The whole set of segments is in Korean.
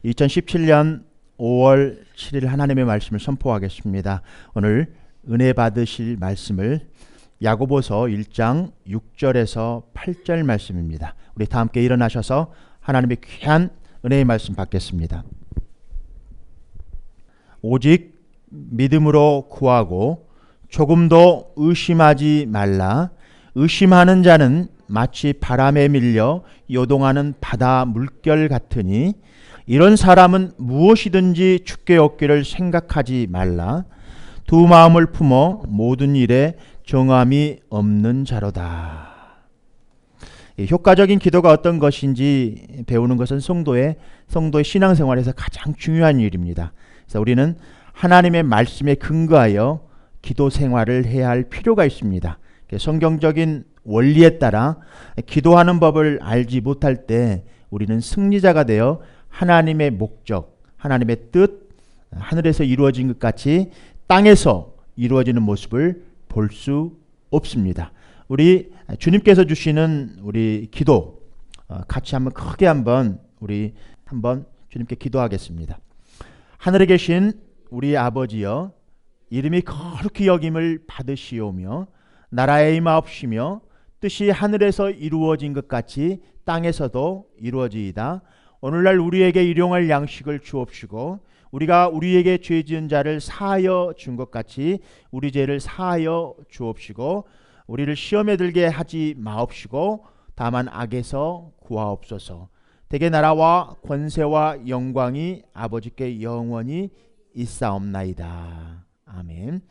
2017년 5월 7일 하나님의 말씀을 선포하겠습니다. 오늘 은혜 받으실 말씀을 야고보서 1장 6절에서 8절 말씀입니다. 우리 다 함께 일어나셔서 하나님의 귀한 은혜의 말씀 받겠습니다. 오직 믿음으로 구하고 조금도 의심하지 말라. 의심하는 자는 마치 바람에 밀려 요동하는 바다 물결 같으니 이런 사람은 무엇이든지 주께 얻기를 생각하지 말라. 두 마음을 품어 모든 일에 정함이 없는 자로다. 효과적인 기도가 어떤 것인지 배우는 것은 성도의 신앙생활에서 가장 중요한 일입니다. 그래서 우리는 하나님의 말씀에 근거하여 기도 생활을 해야 할 필요가 있습니다. 성경적인 원리에 따라 기도하는 법을 알지 못할 때 우리는 승리자가 되어 하나님의 목적, 하나님의 뜻, 하늘에서 이루어진 것 같이 땅에서 이루어지는 모습을 볼 수 없습니다. 우리 주님께서 주시는 우리 기도 같이 한번 크게 우리 주님께 기도하겠습니다. 하늘에 계신 우리 아버지여, 이름이 거룩히 여김을 받으시오며 나라의 임하옵시며 뜻이 하늘에서 이루어진 것 같이 땅에서도 이루어지이다. 오늘날 우리에게 일용할 양식을 주옵시고 우리가 우리에게 죄 지은 자를 사하여 준 것 같이 우리 죄를 사하여 주옵시고 우리를 시험에 들게 하지 마옵시고 다만 악에서 구하옵소서. 대개 나라와 권세와 영광이 아버지께 영원히 있사옵나이다. 아멘.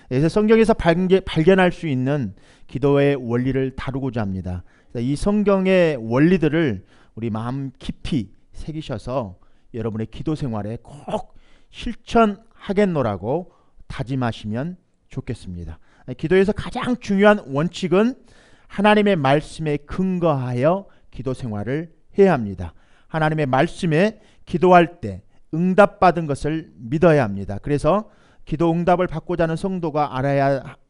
그래서 성경에서 발견할 수 있는 기도의 원리를 다루고자 합니다. 이 성경의 원리들을 우리 마음 깊이 새기셔서 여러분의 기도 생활에 꼭 실천하겠노라고 다짐하시면 좋겠습니다. 기도에서 가장 중요한 원칙은 하나님의 말씀에 근거하여 기도 생활을 해야 합니다. 하나님의 말씀에 기도할 때 응답받은 것을 믿어야 합니다. 그래서 기도 응답을 받고자 하는 성도가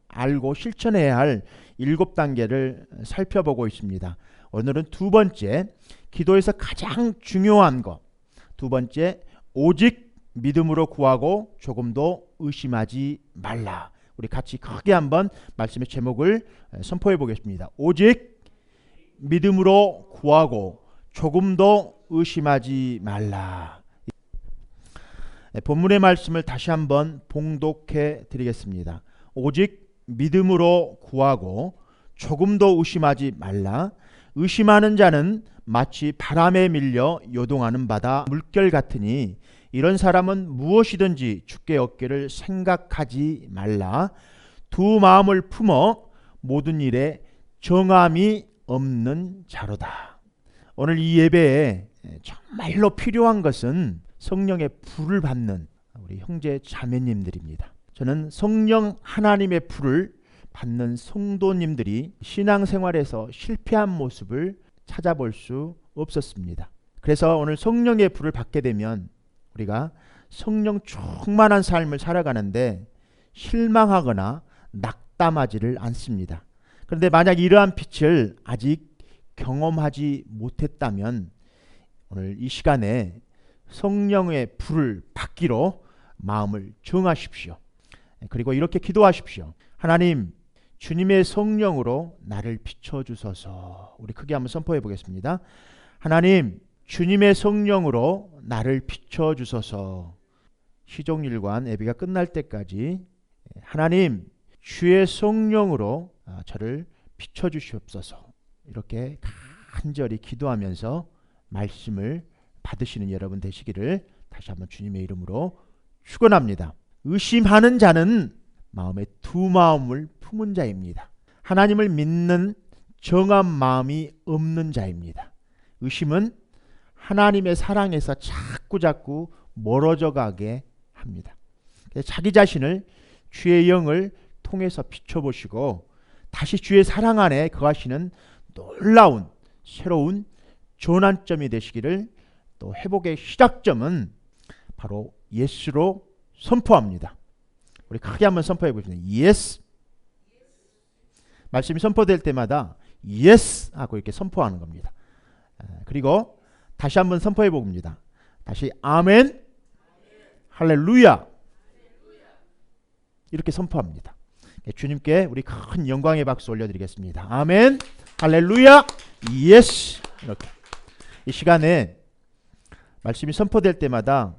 알고 실천해야 할 7단계를 살펴보고 있습니다. 오늘은 두 번째, 기도에서 가장 중요한 것. 두 번째, 오직 믿음으로 구하고 조금도 의심하지 말라. 우리 같이 크게 한번 말씀의 제목을 선포해 보겠습니다. 오직 믿음으로 구하고 조금도 의심하지 말라. 본문의 말씀을 다시 한번 봉독해 드리겠습니다. 오직 믿음으로 구하고 조금도 의심하지 말라. 의심하는 자는 마치 바람에 밀려 요동하는 바다 물결 같으니 이런 사람은 무엇이든지 주께 얻기를 생각하지 말라. 두 마음을 품어 모든 일에 정함이 없는 자로다. 오늘 이 예배에 정말로 필요한 것은 성령의 불을 받는 우리 형제 자매님들입니다. 저는 성령 하나님의 불을 받는 성도님들이 신앙생활에서 실패한 모습을 찾아볼 수 없었습니다. 그래서 오늘 성령의 불을 받게 되면 우리가 성령 충만한 삶을 살아가는데 실망하거나 낙담하지를 않습니다. 그런데 만약 이러한 빛을 아직 경험하지 못했다면 오늘 이 시간에 성령의 불을 받기로 마음을 정하십시오. 그리고 이렇게 기도하십시오. 하나님, 주님의 성령으로 나를 비춰주소서. 우리 크게 한번 선포해 보겠습니다. 하나님, 주님의 성령으로 나를 비춰주소서. 시종일관 예배가 끝날 때까지 하나님, 주의 성령으로 저를 비춰주시옵소서. 이렇게 간절히 기도하면서 말씀을 받으시는 여러분 되시기를 다시 한번 주님의 이름으로 축원합니다. 의심하는 자는 마음에 두 마음을 품은 자입니다. 하나님을 믿는 정한 마음이 없는 자입니다. 의심은 하나님의 사랑에서 자꾸 멀어져 가게 합니다. 자기 자신을 주의 영을 통해서 비춰보시고 다시 주의 사랑 안에 거하시는 놀라운 새로운 전환점이 되시기를, 또 회복의 시작점은 바로 예수로 선포합니다. 우리 크게 한번 선포해 보시면 예스. 말씀이 선포될 때마다 예스 하고 이렇게 선포하는 겁니다. 그리고 다시 한번 선포해 봅니다. 다시 아멘, 할렐루야 이렇게 선포합니다. 주님께 우리 큰 영광의 박수 올려드리겠습니다. 아멘, 할렐루야, 예스. 이렇게 이 시간에 말씀이 선포될 때마다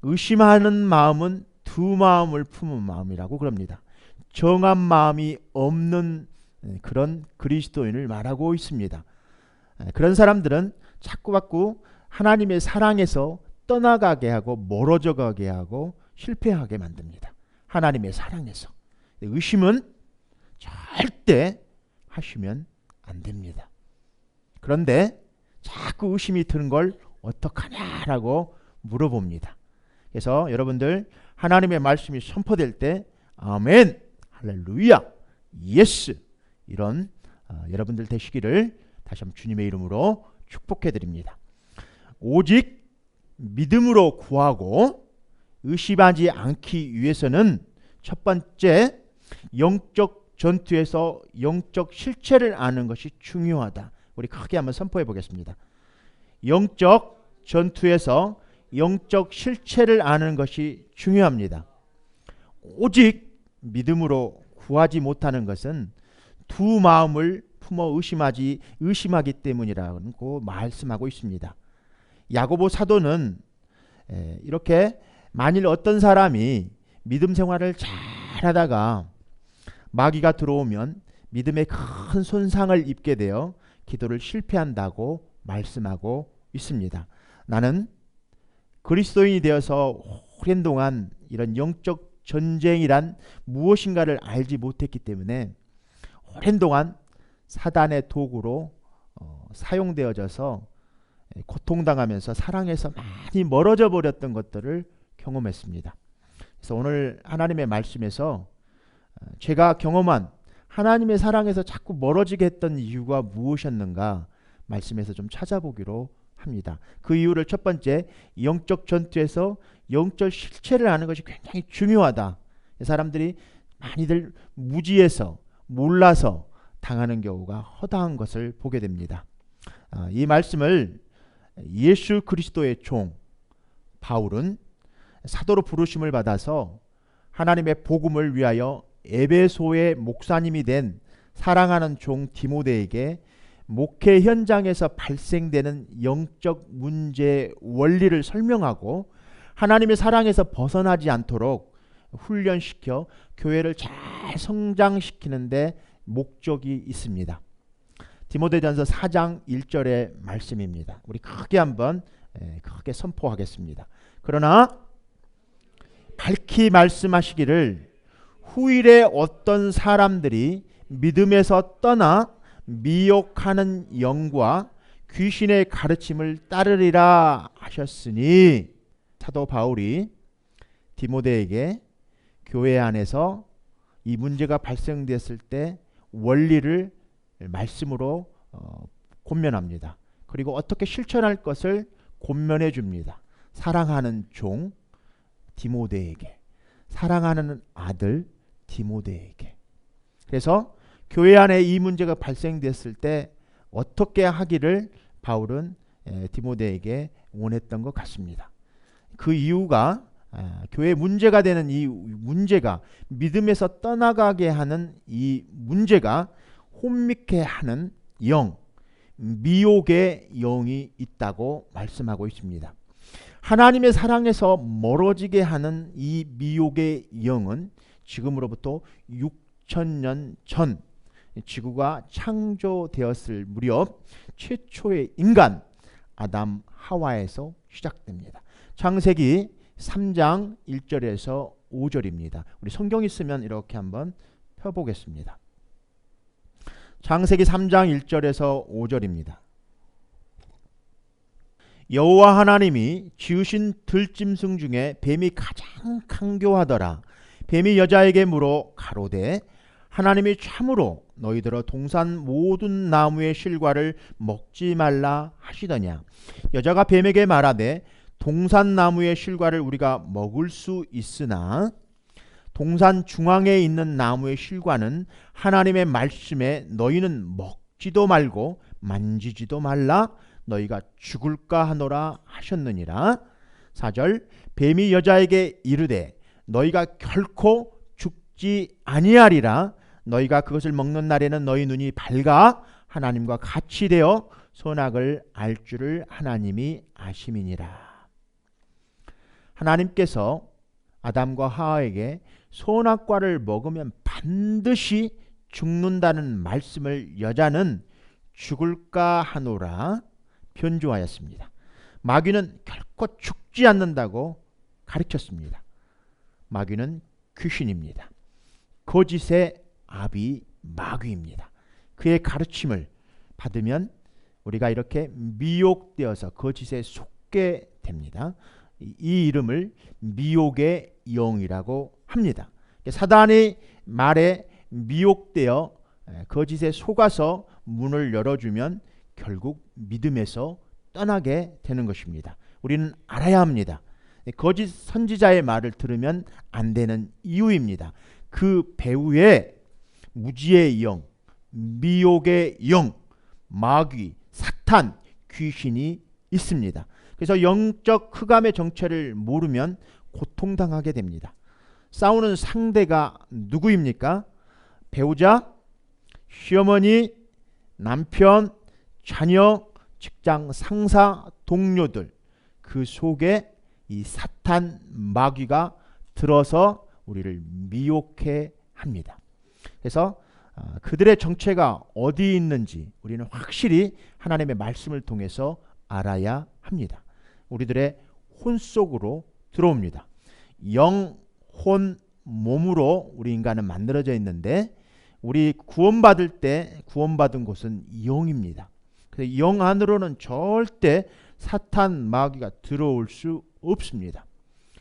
의심하는 마음은 두 마음을 품은 마음이라고 그럽니다. 정한 마음이 없는 그런 그리스도인을 말하고 있습니다. 그런 사람들은 자꾸자꾸 하나님의 사랑에서 떠나가게 하고 멀어져 가게 하고 실패하게 만듭니다. 하나님의 사랑에서. 의심은 절대 하시면 안 됩니다. 그런데 자꾸 의심이 드는 걸 어떡하냐라고 물어봅니다. 그래서 여러분들 하나님의 말씀이 선포될 때 아멘, 할렐루야, 예스 이런 여러분들 되시기를 다시 한번 주님의 이름으로 축복해 드립니다. 오직 믿음으로 구하고 의심하지 않기 위해서는 첫 번째 영적 전투에서 영적 실체를 아는 것이 중요하다. 우리 크게 한번 선포해 보겠습니다. 영적 전투에서 영적 실체를 아는 것이 중요합니다. 오직 믿음으로 구하지 못하는 것은 두 마음을 품어 의심하기 때문이라고 말씀하고 있습니다. 야고보 사도는 이렇게 만일 어떤 사람이 믿음 생활을 잘 하다가 마귀가 들어오면 믿음에 큰 손상을 입게 되어 기도를 실패한다고 말씀하고 있습니다. 나는 그리스도인이 되어서 오랜 동안 이런 영적 전쟁이란 무엇인가를 알지 못했기 때문에 오랜 동안 사단의 도구로 사용되어져서 고통당하면서 사랑에서 많이 멀어져 버렸던 것들을 경험했습니다. 그래서 오늘 하나님의 말씀에서 제가 경험한 하나님의 사랑에서 자꾸 멀어지게 했던 이유가 무엇이었는가 말씀에서 좀 찾아보기로 합니다. 그 이유를 첫 번째, 영적 전투에서 영적 실체를 아는 것이 굉장히 중요하다. 사람들이 많이들 무지해서 몰라서 당하는 경우가 허다한 것을 보게 됩니다. 이 말씀을 예수 그리스도의 종 바울은 사도로 부르심을 받아서 하나님의 복음을 위하여 에베소의 목사님이 된 사랑하는 종 디모데에게 목회 현장에서 발생되는 영적 문제 원리를 설명하고 하나님의 사랑에서 벗어나지 않도록 훈련시켜 교회를 잘 성장시키는데 목적이 있습니다. 디모데전서 4장 1절의 말씀입니다. 우리 크게 한번 크게 선포하겠습니다. 그러나 밝히 말씀하시기를 후일에 어떤 사람들이 믿음에서 떠나 미혹하는 영과 귀신의 가르침을 따르리라 하셨으니, 사도 바울이 디모데에게 교회 안에서 이 문제가 발생됐을 때 원리를 말씀으로 권면합니다. 그리고 어떻게 실천할 것을 권면해 줍니다. 사랑하는 종 디모데에게, 사랑하는 아들 디모데에게. 그래서 교회 안에 이 문제가 발생됐을 때 어떻게 하기를 바울은 디모데에게 원했던 것 같습니다. 그 이유가 교회 문제가 되는 이 문제가, 믿음에서 떠나가게 하는 이 문제가 혼미케 하는 영, 미혹의 영이 있다고 말씀하고 있습니다. 하나님의 사랑에서 멀어지게 하는 이 미혹의 영은 지금으로부터 6천년 전 지구가 창조되었을 무렵 최초의 인간 아담 하와에서 시작됩니다. 창세기 3장 1절에서 5절입니다. 우리 성경 있으면 이렇게 한번 펴보겠습니다. 창세기 3장 1절에서 5절입니다. 여호와 하나님이 지으신 들짐승 중에 뱀이 가장 강교하더라. 뱀이 여자에게 물어 가로되 하나님이 참으로 너희들어 동산 모든 나무의 실과를 먹지 말라 하시더냐. 여자가 뱀에게 말하되 동산 나무의 실과를 우리가 먹을 수 있으나 동산 중앙에 있는 나무의 실과는 하나님의 말씀에 너희는 먹지도 말고 만지지도 말라. 너희가 죽을까 하노라 하셨느니라. 4절 뱀이 여자에게 이르되 너희가 결코 죽지 아니하리라. 너희가 그것을 먹는 날에는 너희 눈이 밝아 하나님과 같이 되어 선악을 알 줄을 하나님이 아심이니라. 하나님께서 아담과 하와에게 선악과를 먹으면 반드시 죽는다는 말씀을 여자는 죽을까 하노라 변조하였습니다. 마귀는 결코 죽지 않는다고 가르쳤습니다. 마귀는 귀신입니다. 거짓의 아비 마귀입니다. 그의 가르침을 받으면 우리가 이렇게 미혹되어서 거짓에 속게 됩니다. 이 이름을 미혹의 영이라고 합니다. 사단의 말에 미혹되어 거짓에 속아서 문을 열어주면 결국 믿음에서 떠나게 되는 것입니다. 우리는 알아야 합니다. 거짓 선지자의 말을 들으면 안 되는 이유입니다. 그 배후에 무지의 영, 미혹의 영, 마귀, 사탄, 귀신이 있습니다. 그래서 영적 흑암의 정체를 모르면 고통당하게 됩니다. 싸우는 상대가 누구입니까? 배우자, 시어머니, 남편, 자녀, 직장 상사, 동료들, 그 속에 이 사탄 마귀가 들어서 우리를 미혹해 합니다. 그래서 그들의 정체가 어디 있는지 우리는 확실히 하나님의 말씀을 통해서 알아야 합니다. 우리들의 혼 속으로 들어옵니다. 영, 혼, 몸으로 우리 인간은 만들어져 있는데 우리 구원받을 때 구원받은 곳은 영입니다. 그래서 영 안으로는 절대 사탄 마귀가 들어올 수 없습니다.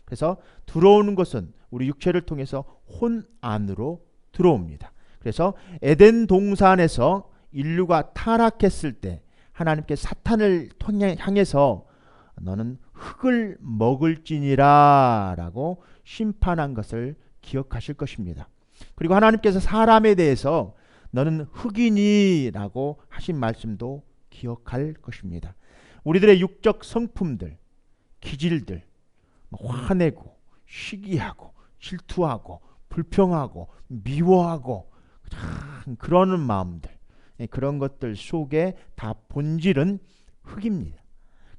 그래서 들어오는 것은 우리 육체를 통해서 혼 안으로 들어옵니다. 그래서 에덴 동산에서 인류가 타락했을 때 하나님께 사탄을 향해서 너는 흙을 먹을지니라 라고 심판한 것을 기억하실 것입니다. 그리고 하나님께서 사람에 대해서 너는 흙이니 라고 하신 말씀도 기억할 것입니다. 우리들의 육적 성품들, 기질들, 화내고 시기하고 질투하고 불평하고 미워하고 그러는 마음들, 그런 것들 속에 다 본질은 흙입니다.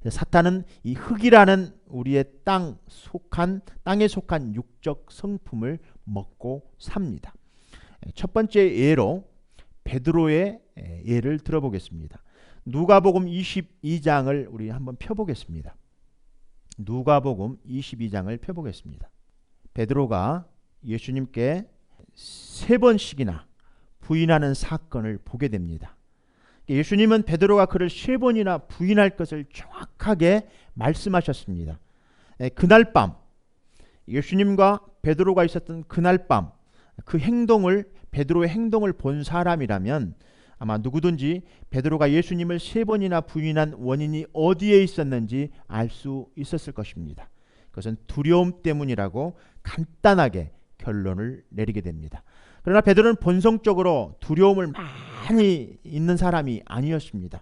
사탄은 이 흙이라는 우리의 땅에 속한 육적 성품을 먹고 삽니다. 첫 번째 예로 베드로의 예를 들어보겠습니다. 누가복음 22장을 우리 한번 펴보겠습니다. 누가복음 22장을 펴보겠습니다. 베드로가 예수님께 3번씩이나 부인하는 사건을 보게 됩니다. 예수님은 베드로가 그를 3번이나 부인할 것을 정확하게 말씀하셨습니다. 그날 밤 예수님과 베드로가 있었던 그날 밤 그 행동을 베드로의 행동을 본 사람이라면 아마 누구든지 베드로가 예수님을 3번이나 부인한 원인이 어디에 있었는지 알 수 있었을 것입니다. 그것은 두려움 때문이라고 간단하게 결론을 내리게 됩니다. 그러나 베드로는 본성적으로 두려움을 많이 있는 사람이 아니었습니다.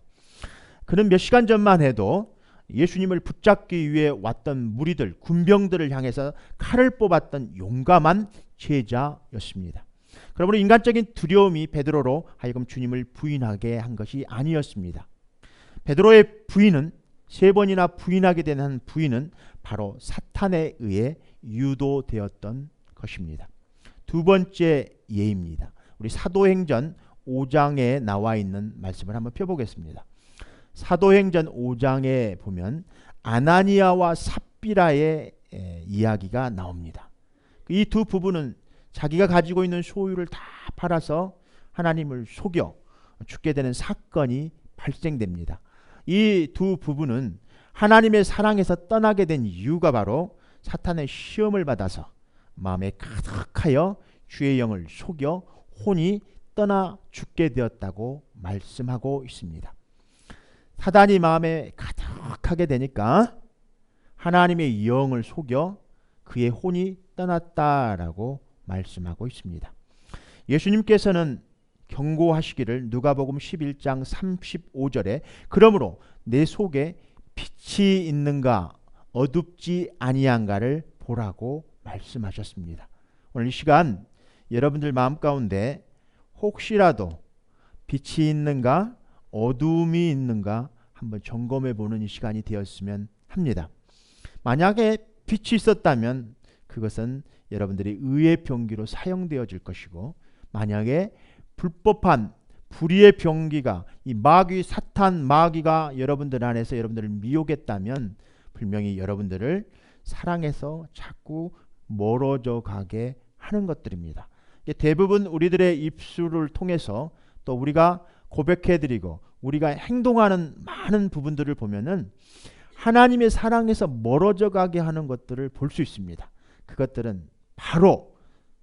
그는 몇 시간 전만 해도 예수님을 붙잡기 위해 왔던 무리들, 군병들을 향해서 칼을 뽑았던 용감한 제자였습니다. 그러므로 인간적인 두려움이 베드로로 하여금 주님을 부인하게 한 것이 아니었습니다. 베드로의 부인은 3번이나 부인하게 된 한 부인은 바로 사탄에 의해 유도되었던 것입니다. 두 번째 예입니다. 우리 사도행전 5장에 나와 있는 말씀을 한번 펴보겠습니다. 사도행전 5장에 보면 아나니아와 삽비라의 이야기가 나옵니다. 이 두 부부는 자기가 가지고 있는 소유를 다 팔아서 하나님을 속여 죽게 되는 사건이 발생됩니다. 이 두 부부는 하나님의 사랑에서 떠나게 된 이유가 바로 사탄의 시험을 받아서 마음에 가득하여 주의 영을 속여 혼이 떠나 죽게 되었다고 말씀하고 있습니다. 사단이 마음에 가득하게 되니까 하나님의 영을 속여 그의 혼이 떠났다라고 말씀하고 있습니다. 예수님께서는 경고하시기를 누가복음 11장 35절에 그러므로 내 속에 빛이 있는가 어둡지 아니한가를 보라고 말씀하셨습니다. 오늘 이 시간 여러분들 마음 가운데 혹시라도 빛이 있는가 어두움이 있는가 한번 점검해 보는 이 시간이 되었으면 합니다. 만약에 빛이 있었다면 그것은 여러분들이 의의 병기로 사용되어질 것이고, 만약에 불법한 불의의 병기가, 이 마귀 사탄 마귀가 여러분들 안에서 여러분들을 미혹했다면 분명히 여러분들을 사랑에서 자꾸 멀어져 가게 하는 것들입니다. 대부분 우리들의 입술을 통해서 또 우리가 고백해드리고 우리가 행동하는 많은 부분들을 보면은 하나님의 사랑에서 멀어져 가게 하는 것들을 볼 수 있습니다. 그것들은 바로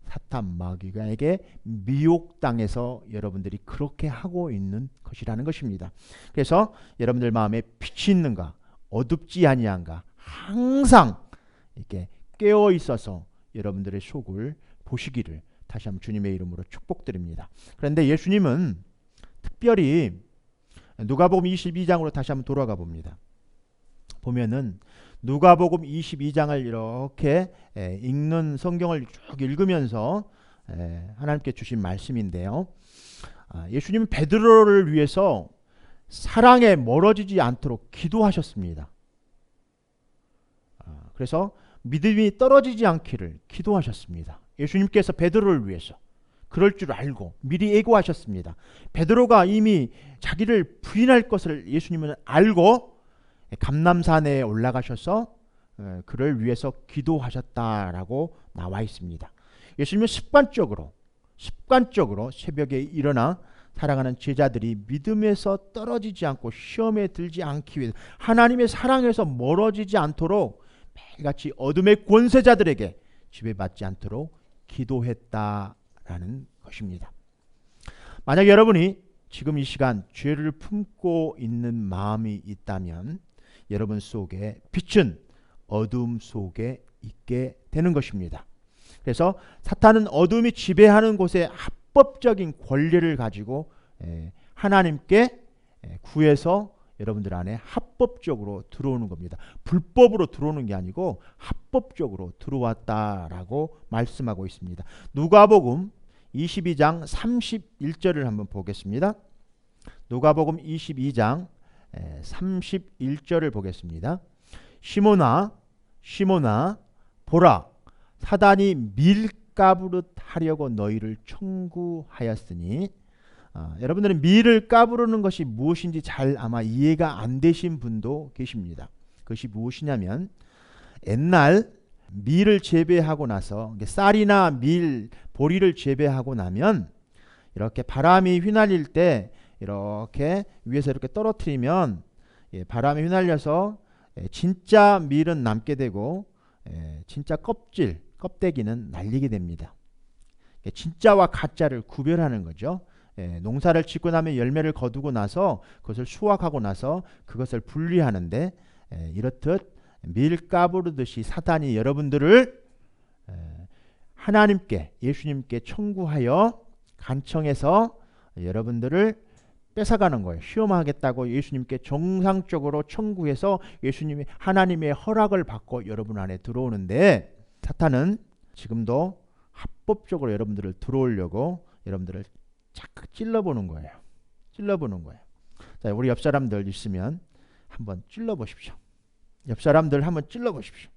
사탄 마귀가에게 미혹당해서 여러분들이 그렇게 하고 있는 것이라는 것입니다. 그래서 여러분들 마음에 빛이 있는가 어둡지 아니한가 항상 이렇게 깨어 있어서 여러분들의 속을 보시기를 다시 한번 주님의 이름으로 축복드립니다. 그런데 예수님은 특별히 누가복음 22장으로 다시 한번 돌아가 봅니다. 보면은 누가복음 22장을 이렇게 읽는 성경을 쭉 읽으면서 하나님께 주신 말씀인데요. 예수님은 베드로를 위해서 사랑에 멀어지지 않도록 기도하셨습니다. 그래서 믿음이 떨어지지 않기를 기도하셨습니다. 예수님께서 베드로를 위해서 그럴 줄 알고 미리 예고하셨습니다. 베드로가 이미 자기를 부인할 것을 예수님은 알고 감람산에 올라가셔서 그를 위해서 기도하셨다라고 나와 있습니다. 예수님은 습관적으로 새벽에 일어나 사랑하는 제자들이 믿음에서 떨어지지 않고 시험에 들지 않기 위해 하나님의 사랑에서 멀어지지 않도록 매일같이 어둠의 권세자들에게 지배받지 않도록 기도했다라는 것입니다. 만약 여러분이 지금 이 시간 죄를 품고 있는 마음이 있다면 여러분 속에 빛은 어둠 속에 있게 되는 것입니다. 그래서 사탄은 어둠이 지배하는 곳에 합법적인 권리를 가지고 하나님께 구해서 여러분들 안에 합법적으로 들어오는 겁니다. 불법으로 들어오는 게 아니고 합법적으로 들어왔다라고 말씀하고 있습니다. 누가복음 22장 31절을 한번 보겠습니다. 누가복음 22장 31절을 보겠습니다. 시몬아 보라, 사단이 밀가부릇 하려고 너희를 청구하였으니. 여러분들은 밀을 까부르는 것이 무엇인지 잘 아마 이해가 안 되신 분도 계십니다. 그것이 무엇이냐면 옛날 밀을 재배하고 나서 쌀이나 밀, 보리를 재배하고 나면 이렇게 바람이 휘날릴 때 이렇게 위에서 이렇게 떨어뜨리면 바람에 휘날려서 진짜 밀은 남게 되고 진짜 껍데기는 날리게 됩니다. 진짜와 가짜를 구별하는 거죠. 농사를 짓고 나면 열매를 거두고 나서 그것을 수확하고 나서 그것을 분리하는데 이렇듯 밀 까부르듯이 사탄이 여러분들을 하나님께 예수님께 청구하여 간청해서 여러분들을 뺏어가는 거예요. 시험하겠다고 예수님께 정상적으로 청구해서 예수님이 하나님의 허락을 받고 여러분 안에 들어오는데 사탄은 지금도 합법적으로 여러분들을 들어오려고 여러분들을 자꾸 찔러보는 거예요. 자, 우리 옆 사람들 있으면 한번 찔러보십시오. 옆 사람들 한번 찔러보십시오.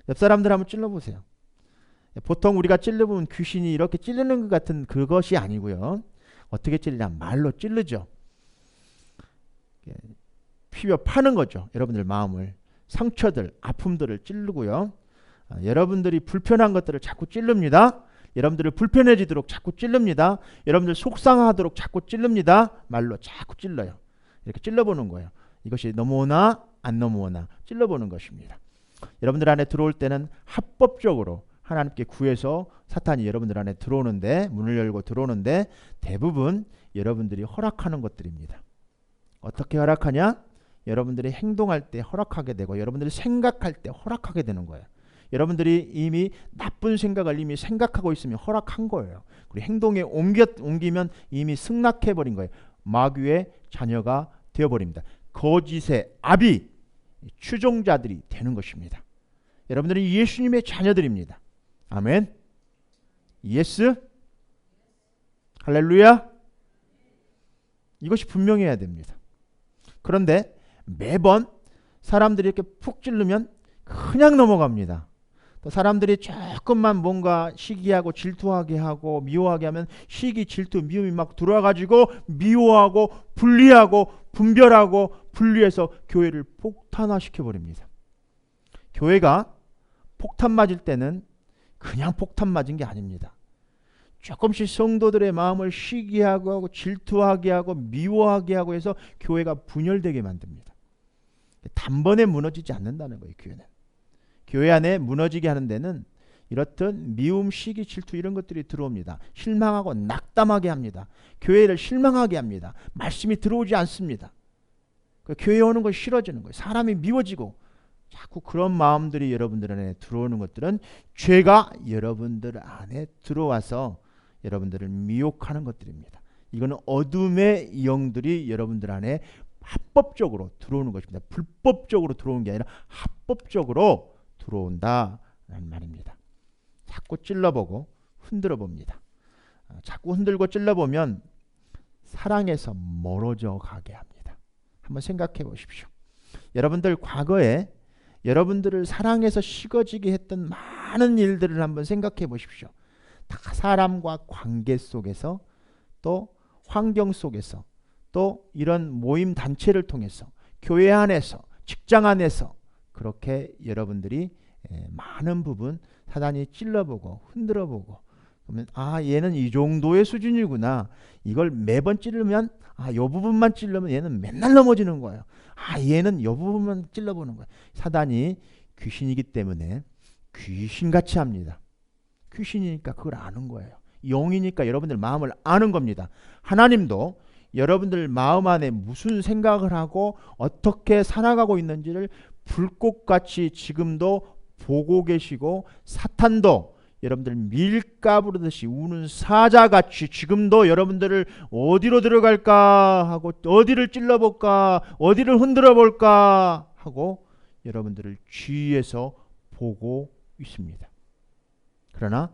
옆 사람들 한번 찔러보세요. 보통 우리가 찔러보면 귀신이 이렇게 찔르는 것 같은 그것이 아니고요. 어떻게 찔리냐? 말로 찌르죠. 피벼 파는 거죠. 여러분들 마음을, 상처들, 아픔들을 찌르고요. 여러분들이 불편한 것들을 자꾸 찌릅니다. 여러분들을 불편해지도록 자꾸 찌릅니다. 여러분들 속상하도록 자꾸 찌릅니다. 말로 자꾸 찔러요. 이렇게 찔러보는 거예요. 이것이 넘어오나 안 넘어오나 찔러보는 것입니다. 여러분들 안에 들어올 때는 합법적으로 하나님께 구해서 사탄이 여러분들 안에 들어오는데, 문을 열고 들어오는데 대부분 여러분들이 허락하는 것들입니다. 어떻게 허락하냐? 여러분들이 행동할 때 허락하게 되고 여러분들이 생각할 때 허락하게 되는 거예요. 여러분들이 이미 나쁜 생각을 이미 생각하고 있으면 허락한 거예요. 그리고 행동에 옮기면 이미 승낙해버린 거예요. 마귀의 자녀가 되어버립니다. 거짓의 아비, 추종자들이 되는 것입니다. 여러분들은 예수님의 자녀들입니다. 아멘. 예스. 할렐루야. 이것이 분명해야 됩니다. 그런데 매번 사람들이 이렇게 푹 찌르면 그냥 넘어갑니다. 또 사람들이 조금만 뭔가 시기하고 질투하게 하고 미워하게 하면 시기, 질투, 미움이 막 들어와가지고 미워하고 분리하고 분별하고 분리해서 교회를 폭탄화시켜 버립니다. 교회가 폭탄 맞을 때는 그냥 폭탄 맞은 게 아닙니다. 조금씩 성도들의 마음을 시기하게 하고 질투하게 하고 미워하게 하고 해서 교회가 분열되게 만듭니다. 단번에 무너지지 않는다는 거예요. 교회는. 교회 안에 무너지게 하는 데는 이렇듯 미움, 시기, 질투 이런 것들이 들어옵니다. 실망하고 낙담하게 합니다. 교회를 실망하게 합니다. 말씀이 들어오지 않습니다. 교회에 오는 것이 싫어지는 거예요. 사람이 미워지고 자꾸 그런 마음들이 여러분들 안에 들어오는 것들은 죄가 여러분들 안에 들어와서 여러분들을 미혹하는 것들입니다. 이거는 어둠의 영들이 여러분들 안에 합법적으로 들어오는 것입니다. 불법적으로 들어오는 게 아니라 합법적으로 들어온다라는 말입니다. 자꾸 찔러보고 흔들어 봅니다. 자꾸 흔들고 찔러보면 사랑에서 멀어져 가게 합니다. 한번 생각해 보십시오. 여러분들 과거에 여러분들을 사랑해서 식어지게 했던 많은 일들을 한번 생각해 보십시오. 다 사람과 관계 속에서 또 환경 속에서 또 이런 모임 단체를 통해서 교회 안에서 직장 안에서 그렇게 여러분들이 많은 부분 사단이 찔러보고 흔들어보고 그러면 얘는 이 정도의 수준이구나. 이걸 매번 찌르면 요 부분만 찔르면 얘는 맨날 넘어지는 거예요. 얘는 요 부분만 찔러보는 거예요. 사단이 귀신이기 때문에 귀신같이 합니다. 귀신이니까 그걸 아는 거예요. 영이니까 여러분들 마음을 아는 겁니다. 하나님도 여러분들 마음 안에 무슨 생각을 하고 어떻게 살아가고 있는지를 불꽃같이 지금도 보고 계시고 사탄도 여러분들 밀가부르듯이 우는 사자같이 지금도 여러분들을 어디로 들어갈까 하고 어디를 찔러볼까 어디를 흔들어볼까 하고 여러분들을 주위에서 보고 있습니다. 그러나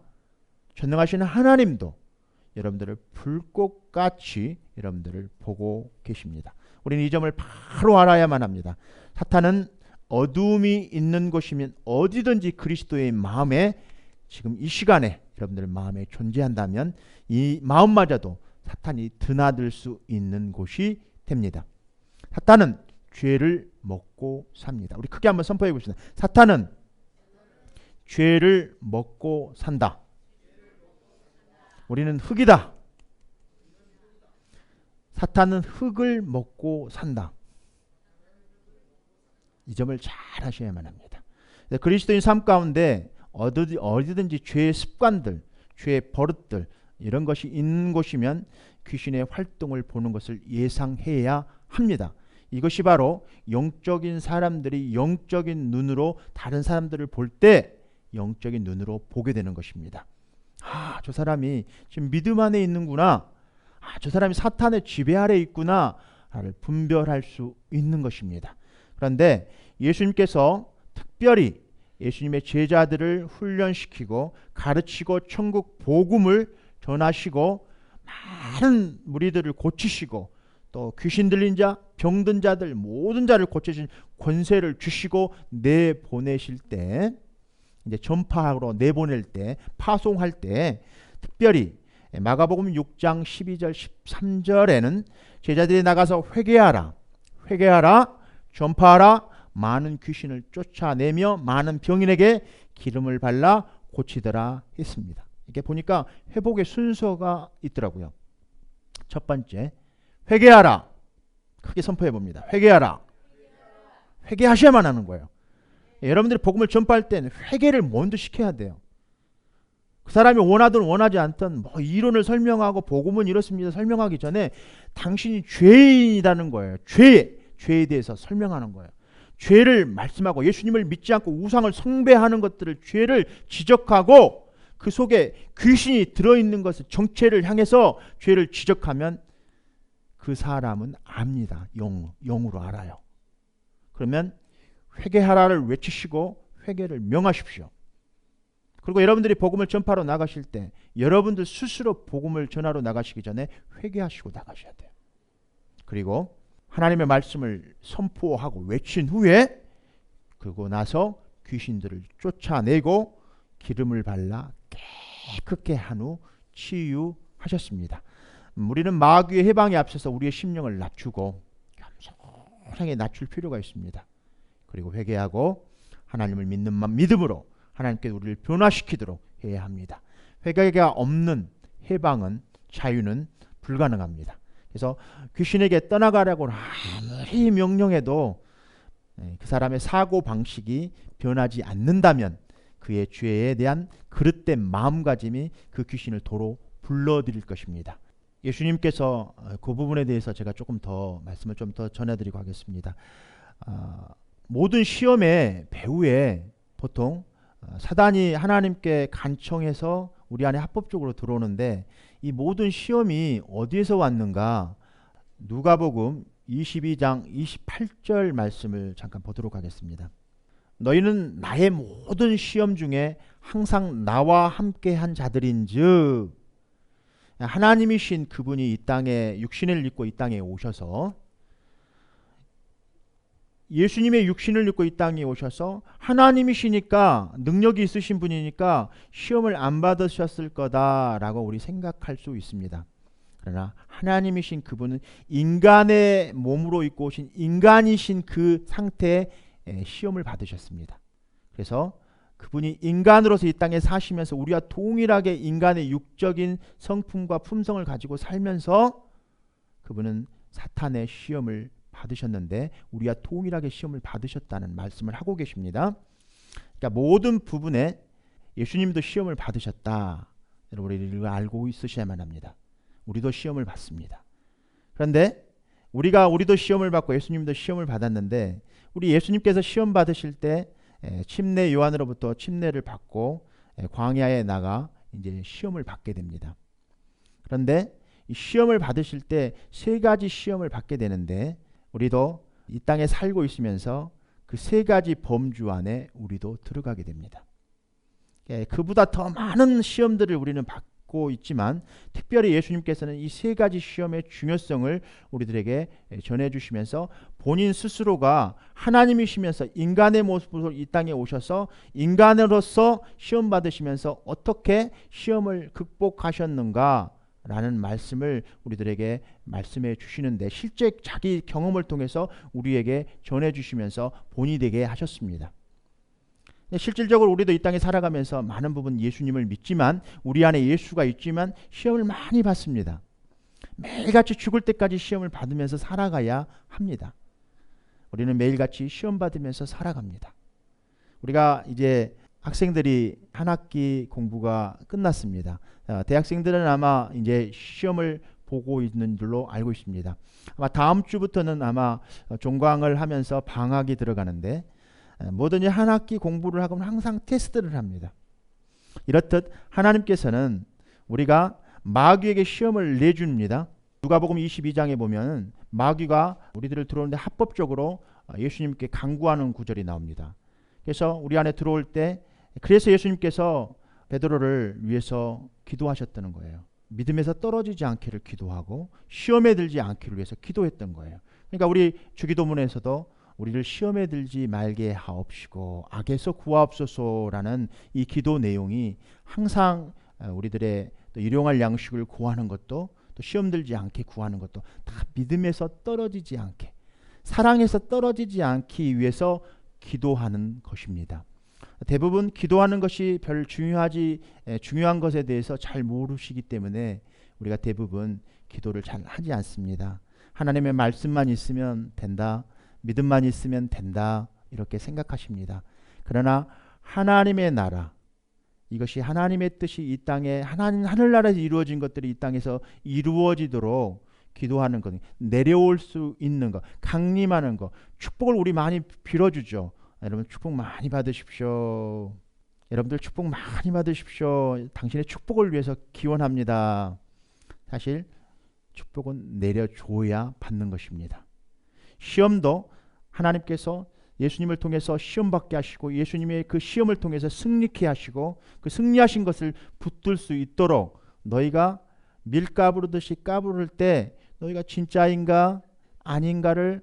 전능하신 하나님도 여러분들을 불꽃같이 여러분들을 보고 계십니다. 우리는 이 점을 바로 알아야만 합니다. 사탄은 어둠이 있는 곳이면 어디든지 그리스도의 마음에 지금 이 시간에 여러분들 마음에 존재한다면 이 마음마저도 사탄이 드나들 수 있는 곳이 됩니다. 사탄은 죄를 먹고 삽니다. 우리 크게 한번 선포해 봅시다. 사탄은 죄를 먹고 산다. 우리는 흙이다. 사탄은 흙을 먹고 산다. 이 점을 잘 하셔야만 합니다. 그리스도인 삶 가운데 어디든지 죄의 습관들, 죄의 버릇들 이런 것이 있는 곳이면 귀신의 활동을 보는 것을 예상해야 합니다. 이것이 바로 영적인 사람들이 영적인 눈으로 다른 사람들을 볼 때 영적인 눈으로 보게 되는 것입니다. 저 사람이 지금 믿음 안에 있는구나. 저 사람이 사탄의 지배 아래 있구나. 를 분별할 수 있는 것입니다. 그런데 예수님께서 특별히 예수님의 제자들을 훈련시키고 가르치고 천국 복음을 전하시고 많은 무리들을 고치시고 또 귀신 들린 자, 병든 자들 모든 자를 고치신 권세를 주시고 내보내실 때 이제 전파하러 내보낼 때 파송할 때 특별히 마가복음 6장 12절 13절에는 제자들이 나가서 회개하라 전파하라 많은 귀신을 쫓아내며 많은 병인에게 기름을 발라 고치더라 했습니다. 이렇게 보니까 회복의 순서가 있더라고요. 첫 번째 회개하라. 크게 선포해 봅니다. 회개하라. 회개하셔야만 하는 거예요. 여러분들이 복음을 전파할 때는 회개를 먼저 시켜야 돼요. 그 사람이 원하든 원하지 않든 이론을 설명하고 복음은 이렇습니다 설명하기 전에 당신이 죄인이라는 거예요. 죄에 대해서 설명하는 거예요. 죄를 말씀하고 예수님을 믿지 않고 우상을 숭배하는 것들을 죄를 지적하고 그 속에 귀신이 들어있는 것을 정체를 향해서 죄를 지적하면 그 사람은 압니다. 영으로 알아요. 그러면 회개하라를 외치시고 회개를 명하십시오. 그리고 여러분들이 복음을 전파로 나가실 때 여러분들 스스로 복음을 전하러 나가시기 전에 회개하시고 나가셔야 돼요. 그리고 하나님의 말씀을 선포하고 외친 후에 그러고 나서 귀신들을 쫓아내고 기름을 발라 깨끗게 한 후 치유하셨습니다. 우리는 마귀의 해방에 앞서서 우리의 심령을 낮추고 겸손하게 낮출 필요가 있습니다. 그리고 회개하고 하나님을 믿는 믿음으로 하나님께 우리를 변화시키도록 해야 합니다. 회개가 없는 해방은 자유는 불가능합니다. 그래서 귀신에게 떠나가라고 아무리 명령해도 그 사람의 사고 방식이 변하지 않는다면 그의 죄에 대한 그릇된 마음가짐이 그 귀신을 도로 불러들일 것입니다. 예수님께서 그 부분에 대해서 제가 조금 더 말씀을 좀 더 전해드리고 하겠습니다. 모든 시험의 배후에 보통 사단이 하나님께 간청해서 우리 안에 합법적으로 들어오는데 이 모든 시험이 어디에서 왔는가? 누가복음 22장 28절 말씀을 잠깐 보도록 하겠습니다. 너희는 나의 모든 시험 중에 항상 나와 함께한 자들인즉, 하나님이신 그분이 이 땅에 육신을 입고 이 땅에 오셔서 예수님의 육신을 입고 이 땅에 오셔서 하나님이시니까 능력이 있으신 분이니까 시험을 안 받으셨을 거다라고 우리 생각할 수 있습니다. 그러나 하나님이신 그분은 인간의 몸으로 입고 오신 인간이신 그 상태에 시험을 받으셨습니다. 그래서 그분이 인간으로서 이 땅에 사시면서 우리와 동일하게 인간의 육적인 성품과 품성을 가지고 살면서 그분은 사탄의 시험을 받으셨는데 우리와 동일하게 시험을 받으셨다는 말씀을 하고 계십니다. 그러니까 모든 부분에 예수님도 시험을 받으셨다. 여러분 우리가 알고 있으셔야만 합니다. 우리도 시험을 받습니다. 그런데 우리도 시험을 받고 예수님도 시험을 받았는데 우리 예수님께서 시험 받으실 때 침례 요한으로부터 침례를 받고 광야에 나가 이제 시험을 받게 됩니다. 그런데 이 시험을 받으실 때 세 가지 시험을 받게 되는데 우리도 이 땅에 살고 있으면서 그 세 가지 범주 안에 우리도 들어가게 됩니다. 그보다 더 많은 시험들을 우리는 받고 있지만 특별히 예수님께서는 이 세 가지 시험의 중요성을 우리들에게 전해주시면서 본인 스스로가 하나님이시면서 인간의 모습으로 이 땅에 오셔서 인간으로서 시험 받으시면서 어떻게 시험을 극복하셨는가 라는 말씀을 우리들에게 말씀해 주시는데 실제 자기 경험을 통해서 우리에게 전해 주시면서 본이 되게 하셨습니다. 실질적으로 우리도 이 땅에 살아가면서 많은 부분 예수님을 믿지만 우리 안에 예수가 있지만 시험을 많이 받습니다. 매일같이 죽을 때까지 시험을 받으면서 살아가야 합니다. 우리는 매일같이 시험 받으면서 살아갑니다. 우리가 이제 학생들이 한 학기 공부가 끝났습니다. 대학생들은 아마 이제 시험을 보고 있는 줄로 알고 있습니다. 아마 다음 주부터는 아마 종강을 하면서 방학이 들어가는데 뭐든지 한 학기 공부를 하고 항상 테스트를 합니다. 이렇듯 하나님께서는 우리가 마귀에게 시험을 내줍니다. 누가복음 22장에 보면 마귀가 우리들을 들어오는데 합법적으로 예수님께 간구하는 구절이 나옵니다. 그래서 우리 안에 들어올 때 그래서 예수님께서 베드로를 위해서 기도하셨다는 거예요. 믿음에서 떨어지지 않기를 기도하고 시험에 들지 않기를 위해서 기도했던 거예요. 그러니까 우리 주기도문에서도 우리를 시험에 들지 말게 하옵시고 악에서 구하옵소서라는 이 기도 내용이 항상 우리들의 또 일용할 양식을 구하는 것도 또 시험 들지 않게 구하는 것도 다 믿음에서 떨어지지 않게 사랑에서 떨어지지 않기 위해서 기도하는 것입니다. 대부분 기도하는 것이 별 중요한 것에 대해서 잘 모르시기 때문에 우리가 대부분 기도를 잘 하지 않습니다. 하나님의 말씀만 있으면 된다. 믿음만 있으면 된다. 이렇게 생각하십니다. 그러나 하나님의 나라 이것이 하나님의 뜻이 이 땅에 하늘나라에서 이루어진 것들이 이 땅에서 이루어지도록 기도하는 것, 내려올 수 있는 것, 강림하는 것, 축복을 우리 많이 빌어주죠. 여러분 축복 많이 받으십시오. 여러분들 축복 많이 받으십시오. 당신의 축복을 위해서 기원합니다. 사실 축복은 내려줘야 받는 것입니다. 시험도 하나님께서 예수님을 통해서 시험 받게 하시고 예수님의 그 시험을 통해서 승리케 하시고 그 승리하신 것을 붙들 수 있도록 너희가 밀 까부르듯이 까부를 때 너희가 진짜인가 아닌가를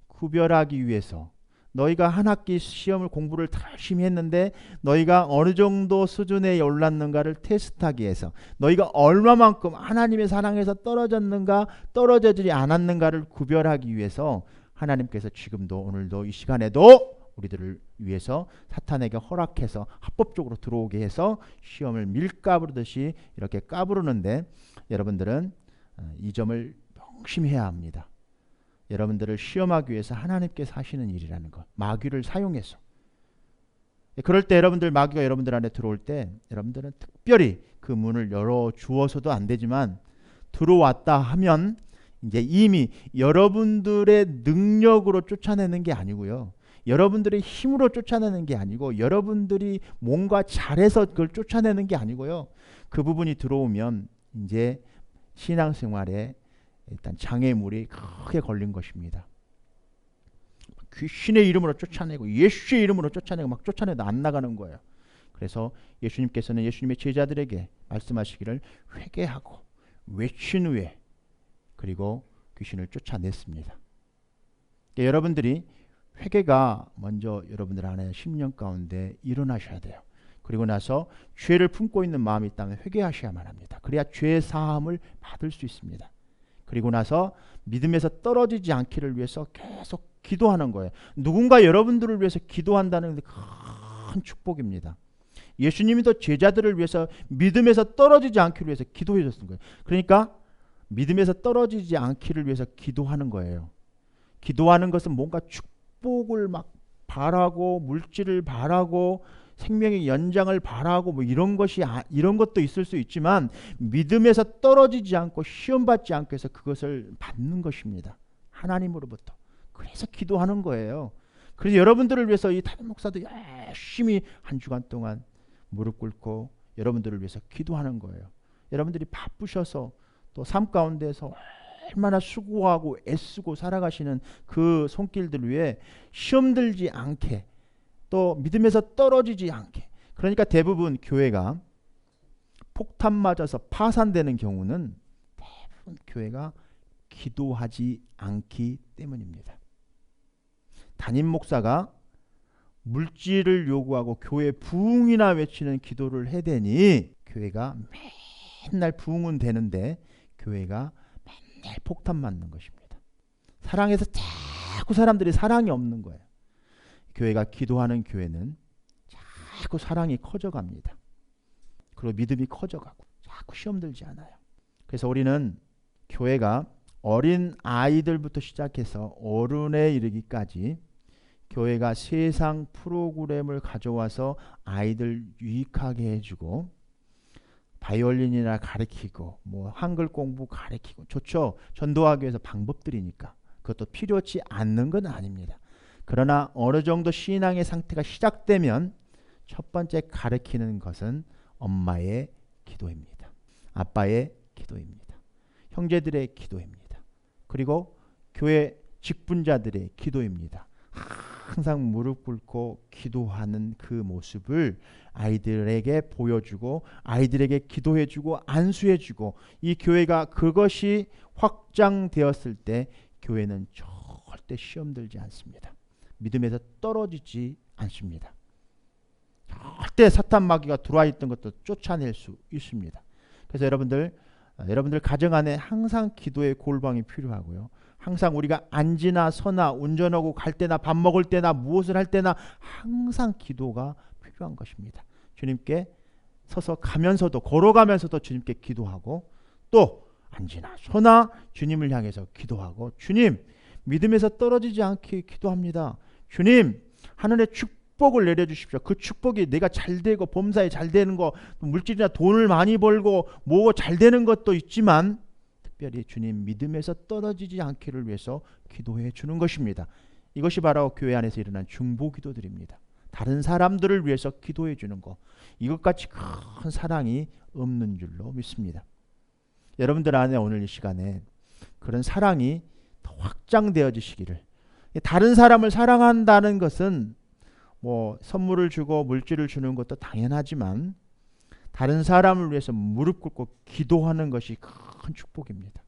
구별하기 위해서 너희가 한 학기 시험을 공부를 열심히 했는데 너희가 어느 정도 수준에 올랐는가를 테스트하기 위해서 너희가 얼마만큼 하나님의 사랑에서 떨어졌는가 떨어지지 않았는가를 구별하기 위해서 하나님께서 지금도 오늘도 이 시간에도 우리들을 위해서 사탄에게 허락해서 합법적으로 들어오게 해서 시험을 밀가부르듯이 이렇게 까부르는데 여러분들은 이 점을 명심해야 합니다. 여러분들을 시험하기 위해서 하나님께서 하시는 일이라는 것. 마귀를 사용해서. 그럴 때 여러분들 마귀가 여러분들 안에 들어올 때 여러분들은 특별히 그 문을 열어 주어서도 안 되지만 들어왔다 하면 이제 이미 여러분들의 능력으로 쫓아내는 게 아니고요. 여러분들의 힘으로 쫓아내는 게 아니고 여러분들이 뭔가 잘해서 그걸 쫓아내는 게 아니고요. 그 부분이 들어오면 이제 신앙생활에 일단 장애물이 크게 걸린 것입니다. 귀신의 이름으로 쫓아내고 예수의 이름으로 쫓아내고 막 쫓아내도 안 나가는 거예요. 그래서 예수님께서는 예수님의 제자들에게 말씀하시기를 회개하고 외친 후에 그리고 귀신을 쫓아냈습니다. 그러니까 여러분들이 회개가 먼저 여러분들 안에 10년 가운데 일어나셔야 돼요. 그리고 나서 죄를 품고 있는 마음이 있다면 회개하셔야만 합니다. 그래야 죄 사함을 받을 수 있습니다. 그리고 나서 믿음에서 떨어지지 않기를 위해서 계속 기도하는 거예요. 누군가 여러분들을 위해서 기도한다는 게 큰 축복입니다. 예수님도 제자들을 위해서 믿음에서 떨어지지 않기를 위해서 기도해 줬던 거예요. 그러니까 믿음에서 떨어지지 않기를 위해서 기도하는 거예요. 기도하는 것은 뭔가 축복을 막 바라고 물질을 바라고 생명의 연장을 바라고 뭐 이런 것도 있을 수 있지만 믿음에서 떨어지지 않고 시험 받지 않고 해서 그것을 받는 것입니다. 하나님으로부터. 그래서 기도하는 거예요. 그래서 여러분들을 위해서 이 담임 목사도 열심히 한 주간 동안 무릎 꿇고 여러분들을 위해서 기도하는 거예요. 여러분들이 바쁘셔서 또 삶 가운데서 얼마나 수고하고 애쓰고 살아가시는 그 손길들 위해 시험 들지 않게 또 믿음에서 떨어지지 않게. 그러니까 대부분 교회가 폭탄 맞아서 파산되는 경우는 대부분 교회가 기도하지 않기 때문입니다. 담임 목사가 물질을 요구하고 교회 부흥이나 외치는 기도를 해대니 교회가 맨날 부흥은 되는데 교회가 맨날 폭탄 맞는 것입니다. 사랑해서 자꾸 사람들이 사랑이 없는 거예요. 교회가 기도하는 교회는 자꾸 사랑이 커져갑니다. 그리고 믿음이 커져가고 자꾸 시험 들지 않아요. 그래서 우리는 교회가 어린 아이들부터 시작해서 어른에 이르기까지 교회가 세상 프로그램을 가져와서 아이들 유익하게 해주고 바이올린이나 가르치고 뭐 한글 공부 가르치고 좋죠. 전도하기 위해서 방법들이니까 그것도 필요치 않는 건 아닙니다. 그러나 어느 정도 신앙의 상태가 시작되면 첫 번째 가르치는 것은 엄마의 기도입니다. 아빠의 기도입니다. 형제들의 기도입니다. 그리고 교회 직분자들의 기도입니다. 항상 무릎 꿇고 기도하는 그 모습을 아이들에게 보여주고 아이들에게 기도해주고 안수해주고 이 교회가 그것이 확장되었을 때 교회는 절대 시험 들지 않습니다. 믿음에서 떨어지지 않습니다. 절대 사탄 마귀가 들어와 있던 것도 쫓아낼 수 있습니다. 그래서 여러분들 가정 안에 항상 기도의 골방이 필요하고요. 항상 우리가 앉으나 서나 운전하고 갈 때나 밥 먹을 때나 무엇을 할 때나 항상 기도가 필요한 것입니다. 주님께 서서 가면서도 걸어가면서도 주님께 기도하고 또 앉으나 서나 주님을 향해서 기도하고 주님 믿음에서 떨어지지 않게 기도합니다. 주님 하늘의 축복을 내려주십시오. 그 축복이 내가 잘되고 범사에 잘되는 거 물질이나 돈을 많이 벌고 뭐 잘되는 것도 있지만 특별히 주님 믿음에서 떨어지지 않기를 위해서 기도해 주는 것입니다. 이것이 바로 교회 안에서 일어난 중보 기도들입니다. 다른 사람들을 위해서 기도해 주는 것 이것같이 큰 사랑이 없는 줄로 믿습니다. 여러분들 안에 오늘 이 시간에 그런 사랑이 더 확장되어지시기를. 다른 사람을 사랑한다는 것은 뭐 선물을 주고 물질을 주는 것도 당연하지만 다른 사람을 위해서 무릎 꿇고 기도하는 것이 큰 축복입니다.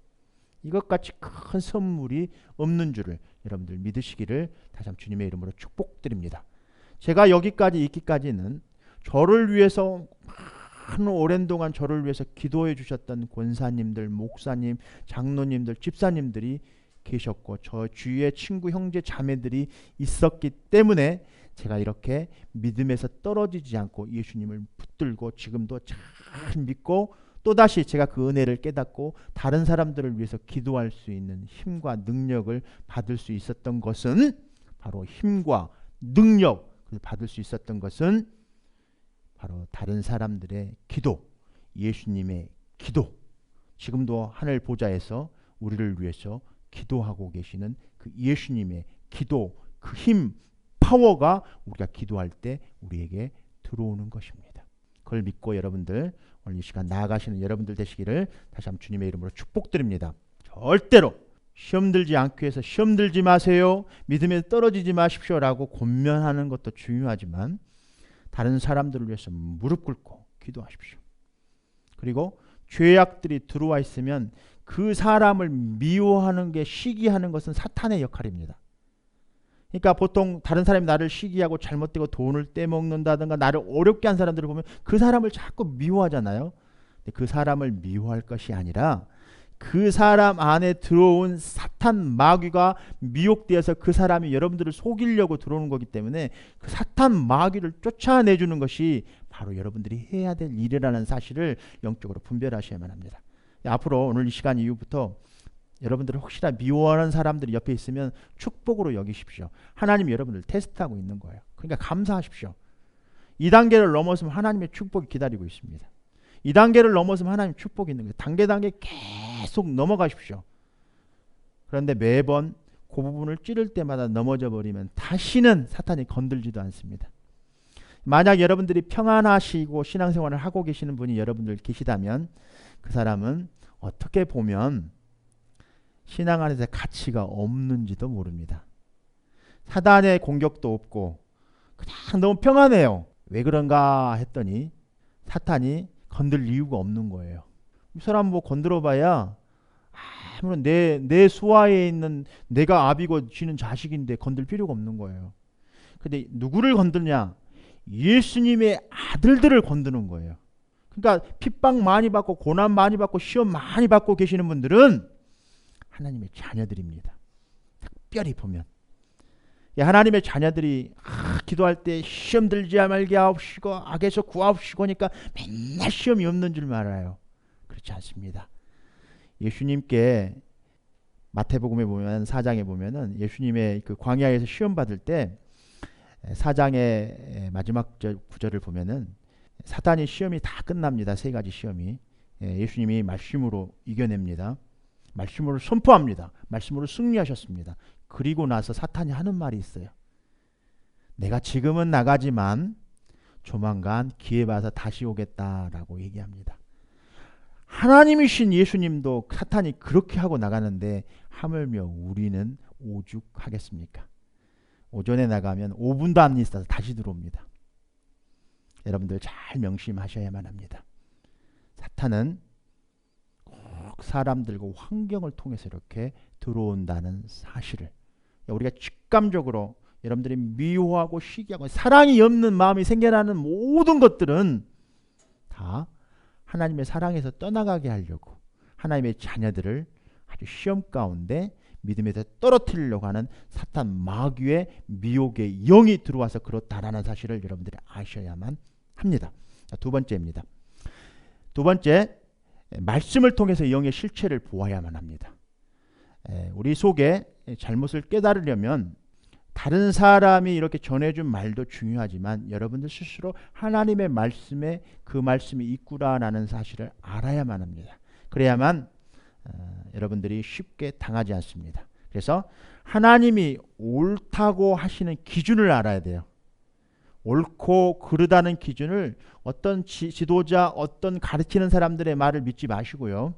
이것같이 큰 선물이 없는 줄을 여러분들 믿으시기를 다시 한번 주님의 이름으로 축복드립니다. 제가 여기까지 있기까지는 저를 위해서 많은 오랜 동안 저를 위해서 기도해 주셨던 권사님들, 목사님, 장로님들, 집사님들이 계셨고 저 주위에 친구, 형제, 자매들이 있었기 때문에 제가 이렇게 믿음에서 떨어지지 않고 예수님을 붙들고 지금도 잘 믿고 또다시 제가 그 은혜를 깨닫고 다른 사람들을 위해서 기도할 수 있는 힘과 능력을 받을 수 있었던 것은 바로 힘과 능력을 받을 수 있었던 것은 바로 다른 사람들의 기도, 예수님의 기도, 지금도 하늘 보좌에서 우리를 위해서 기도하고 계시는 그 예수님의 기도, 그 힘, 파워가 우리가 기도할 때 우리에게 들어오는 것입니다. 그걸 믿고 여러분들 오늘 이 시간 나아가시는 여러분들 되시기를 다시 한번 주님의 이름으로 축복드립니다. 절대로 시험 들지 않기 위해서 시험 들지 마세요. 믿음에 떨어지지 마십시오라고 권면하는 것도 중요하지만 다른 사람들을 위해서 무릎 꿇고 기도하십시오. 그리고 죄악들이 들어와 있으면 그 사람을 미워하는 게 시기하는 것은 사탄의 역할입니다. 그러니까 보통 다른 사람이 나를 시기하고 잘못되고 돈을 떼먹는다든가 나를 어렵게 한 사람들을 보면 그 사람을 자꾸 미워하잖아요. 근데 그 사람을 미워할 것이 아니라 그 사람 안에 들어온 사탄 마귀가 미혹되어서 그 사람이 여러분들을 속이려고 들어오는 거기 때문에 그 사탄 마귀를 쫓아내주는 것이 바로 여러분들이 해야 될 일이라는 사실을 영적으로 분별하셔야만 합니다. 앞으로 오늘 이 시간 이후부터 여러분들을 혹시나 미워하는 사람들이 옆에 있으면 축복으로 여기십시오. 하나님이 여러분들 테스트하고 있는 거예요. 그러니까 감사하십시오. 이 단계를 넘어서면 하나님의 축복이 기다리고 있습니다. 이 단계를 넘어서면 하나님 축복이 있는 거예요. 단계 계속 넘어가십시오. 그런데 매번 그 부분을 찌를 때마다 넘어져 버리면 다시는 사탄이 건들지도 않습니다. 만약 여러분들이 평안하시고 신앙생활을 하고 계시는 분이 여러분들 계시다면 그 사람은 어떻게 보면 신앙 안에서 가치가 없는지도 모릅니다. 사단의 공격도 없고 그냥 너무 평안해요. 왜 그런가 했더니 사탄이 건들 이유가 없는 거예요. 이 사람 뭐 건드려봐야 아무런 내 수하에 있는 내가 아비고 쥐는 자식인데 건들 필요가 없는 거예요. 근데 누구를 건드냐? 예수님의 아들들을 건드는 거예요. 그러니까 핍박 많이 받고 고난 많이 받고 시험 많이 받고 계시는 분들은 하나님의 자녀들입니다. 특별히 보면 하나님의 자녀들이 기도할 때 시험 들지 말게 하옵시고 악에서 구하옵시고 하니까 맨날 시험이 없는 줄 알아요. 그렇지 않습니다. 예수님께 마태복음에 보면 4장에 보면은 예수님의 그 광야에서 시험 받을 때 4장의 마지막 구절을 보면은 사탄이 시험이 다 끝납니다. 세 가지 시험이. 예수님이 말씀으로 이겨냅니다. 말씀으로 선포합니다. 말씀으로 승리하셨습니다. 그리고 나서 사탄이 하는 말이 있어요. 내가 지금은 나가지만 조만간 기회 봐서 다시 오겠다라고 얘기합니다. 하나님이신 예수님도 사탄이 그렇게 하고 나가는데 하물며 우리는 오죽하겠습니까? 오전에 나가면 5분도 안 있어서 다시 들어옵니다. 여러분들 잘 명심하셔야만 합니다. 사탄은 꼭 사람들과 환경을 통해서 이렇게 들어온다는 사실을 우리가 직감적으로 여러분들이 미워하고 시기하고 사랑이 없는 마음이 생겨나는 모든 것들은 다 하나님의 사랑에서 떠나가게 하려고 하나님의 자녀들을 아주 시험 가운데 믿음에서 떨어뜨리려고 하는 사탄 마귀의 미혹의 영이 들어와서 그렇다라는 사실을 여러분들이 아셔야만 합니다. 두 번째입니다. 두 번째, 말씀을 통해서 영의 실체를 보아야만 합니다. 우리 속에 잘못을 깨달으려면 다른 사람이 이렇게 전해준 말도 중요하지만 여러분들 스스로 하나님의 말씀에 그 말씀이 있구나라는 사실을 알아야만 합니다. 그래야만 여러분들이 쉽게 당하지 않습니다. 그래서 하나님이 옳다고 하시는 기준을 알아야 돼요. 옳고 그르다는 기준을 어떤 지도자, 어떤 가르치는 사람들의 말을 믿지 마시고요.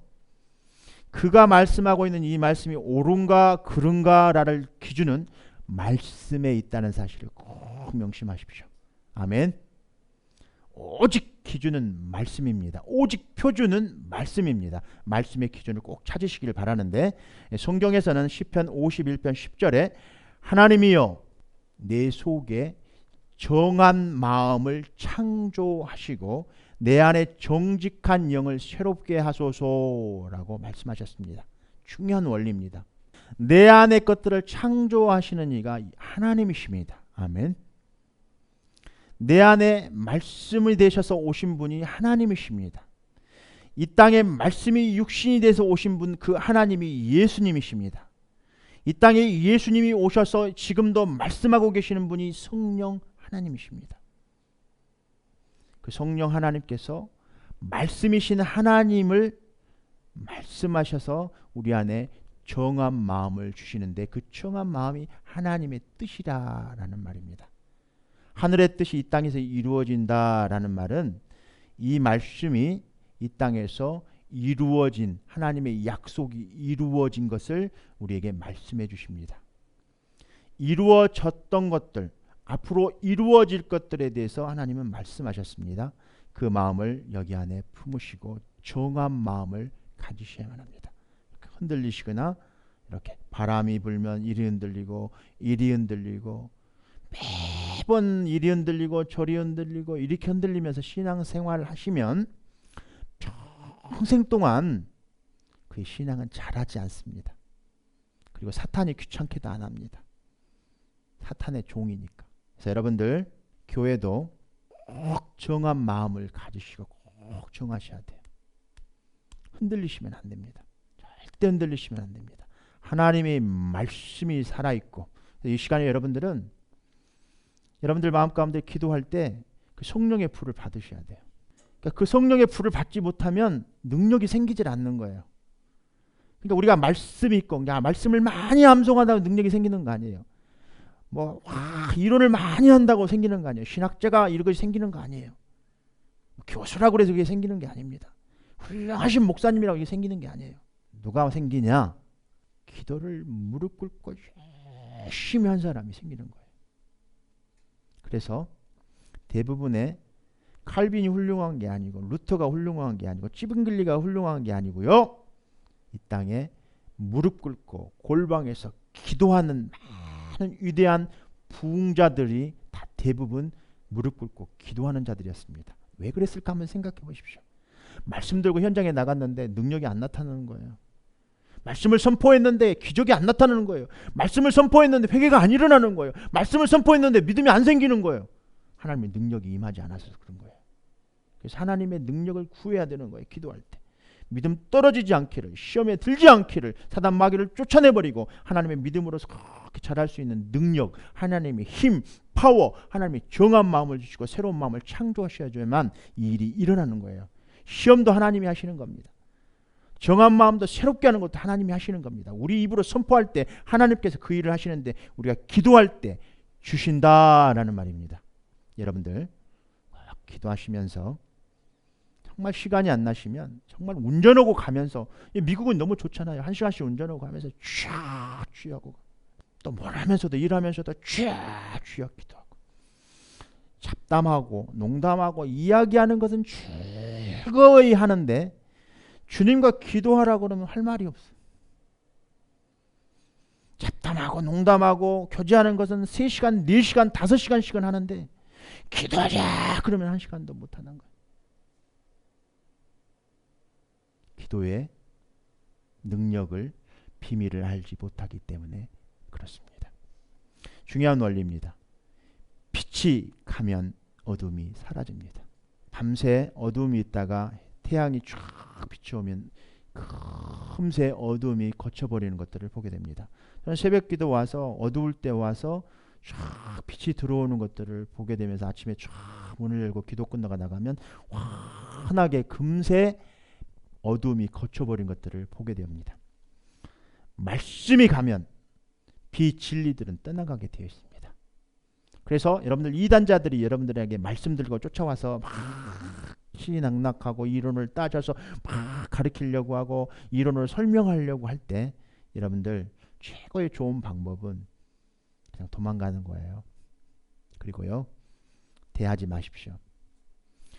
그가 말씀하고 있는 이 말씀이 옳은가 그른가라를 기준은 말씀에 있다는 사실을 꼭 명심하십시오. 아멘. 오직 기준은 말씀입니다. 오직 표준은 말씀입니다. 말씀의 기준을 꼭 찾으시길 바라는데, 성경에서는 시편 51편 10절에 하나님이여 내 속에 정한 마음을 창조하시고 내 안에 정직한 영을 새롭게 하소서라고 말씀하셨습니다. 중요한 원리입니다. 내 안의 것들을 창조하시는 이가 하나님이십니다. 아멘. 내 안에 말씀이 되셔서 오신 분이 하나님이십니다. 이 땅에 말씀이 육신이 돼서 오신 분, 그 하나님이 예수님이십니다. 이 땅에 예수님이 오셔서 지금도 말씀하고 계시는 분이 성령 하나님이십니다. 그 성령 하나님께서 말씀이신 하나님을 말씀하셔서 우리 안에 정한 마음을 주시는데, 그 정한 마음이 하나님의 뜻이라는 말입니다. 하늘의 뜻이 이 땅에서 이루어진다라는 말은 이 말씀이 이 땅에서 이루어진, 하나님의 약속이 이루어진 것을 우리에게 말씀해 주십니다. 이루어졌던 것들, 앞으로 이루어질 것들에 대해서 하나님은 말씀하셨습니다. 그 마음을 여기 안에 품으시고 정한 마음을 가지셔야만 합니다. 흔들리시거나 이렇게 바람이 불면 이리 흔들리고 이리 흔들리고, 매번 이리 흔들리고 저리 흔들리고 이렇게 흔들리면서 신앙생활을 하시면 평생 동안 그 신앙은 자라지 않습니다. 그리고 사탄이 귀찮게도 안 합니다. 사탄의 종이니까. 그래서 여러분들 교회도 꼭 정한 마음을 가지시고 꼭 정하셔야 돼요. 흔들리시면 안 됩니다. 절대 흔들리시면 안 됩니다. 하나님의 말씀이 살아있고, 이 시간에 여러분들은 여러분들 마음 가운데 기도할 때 그 성령의 불을 받으셔야 돼요. 그러니까 그 성령의 불을 받지 못하면 능력이 생기질 않는 거예요. 그러니까 우리가 말씀이 있고, 말씀을 많이 암송하다고 능력이 생기는 거 아니에요. 이론을 많이 한다고 생기는 거 아니에요. 신학자가 이런 것이 생기는 거 아니에요. 교수라고 해서 그게 생기는 게 아닙니다. 훌륭하신 목사님이라고 이게 생기는 게 아니에요. 누가 생기냐? 기도를 무릎 꿇고 열심히 한 사람이 생기는 거예요. 그래서 대부분의 칼빈이 훌륭한 게 아니고, 루터가 훌륭한 게 아니고, 찌븐글리가 훌륭한 게 아니고요, 이 땅에 무릎 꿇고 골방에서 기도하는 많은 위대한 부흥자들이 다 대부분 무릎 꿇고 기도하는 자들이었습니다. 왜 그랬을까 한번 생각해 보십시오. 말씀 들고 현장에 나갔는데 능력이 안 나타나는 거예요. 말씀을 선포했는데 기적이 안 나타나는 거예요. 말씀을 선포했는데 회개가 안 일어나는 거예요. 말씀을 선포했는데 믿음이 안 생기는 거예요. 하나님의 능력이 임하지 않아서 그런 거예요. 그래서 하나님의 능력을 구해야 되는 거예요. 기도할 때. 믿음 떨어지지 않기를, 시험에 들지 않기를, 사단 마귀를 쫓아내버리고 하나님의 믿음으로서 그렇게 잘할 수 있는 능력, 하나님의 힘, 파워, 하나님의 정한 마음을 주시고 새로운 마음을 창조하셔야지만 이 일이 일어나는 거예요. 시험도 하나님이 하시는 겁니다. 정한 마음도 새롭게 하는 것도 하나님이 하시는 겁니다. 우리 입으로 선포할 때 하나님께서 그 일을 하시는데, 우리가 기도할 때 주신다라는 말입니다. 여러분들 기도하시면서 정말 시간이 안 나시면 정말 운전하고 가면서, 미국은 너무 좋잖아요. 1시간씩 운전하고 가면서 쫙 쥐하고, 또 뭘 하면서도 일하면서도 쫙 쥐하고 기도하고, 잡담하고 농담하고 이야기하는 것은 즐거이 하는데 주님과 기도하라고 그러면 할 말이 없어요. 잡담하고 농담하고 교제하는 것은 3시간, 4시간, 5시간씩은 하는데 기도하자 그러면 1시간도 못하는 거예요. 기도의 능력을, 비밀을 알지 못하기 때문에 그렇습니다. 중요한 원리입니다. 빛이 가면 어둠이 사라집니다. 밤새 어둠이 있다가 태양이 쫙 비춰오면 금세 어둠이 거쳐버리는 것들을 보게 됩니다. 저는 새벽 기도 와서 어두울 때 와서 쫙 빛이 들어오는 것들을 보게 되면서 아침에 쫙 문을 열고 기도 끝나가 나가면 환하게 금세 어둠이 거쳐버린 것들을 보게 됩니다. 말씀이 가면 비진리들은 떠나가게 되어 있습니다. 그래서 여러분들 이단자들이 여러분들에게 말씀 들고 쫓아와서 막 확신낙낙하고 이론을 따져서 막 가르치려고 하고 이론을 설명하려고 할 때 여러분들 최고의 좋은 방법은 그냥 도망가는 거예요. 그리고요, 대하지 마십시오.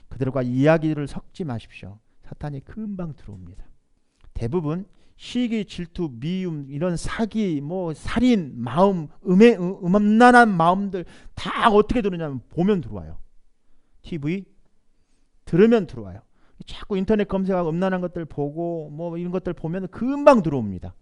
그들과 이야기를 섞지 마십시오. 사탄이 금방 들어옵니다. 대부분 시기, 질투, 미움, 이런 사기, 살인, 마음, 음란한 마음들 다 어떻게 들어오냐면 보면 들어와요. TV 들으면 들어와요. 자꾸 인터넷 검색하고 음란한 것들 보고 이런 것들 보면 금방 들어옵니다.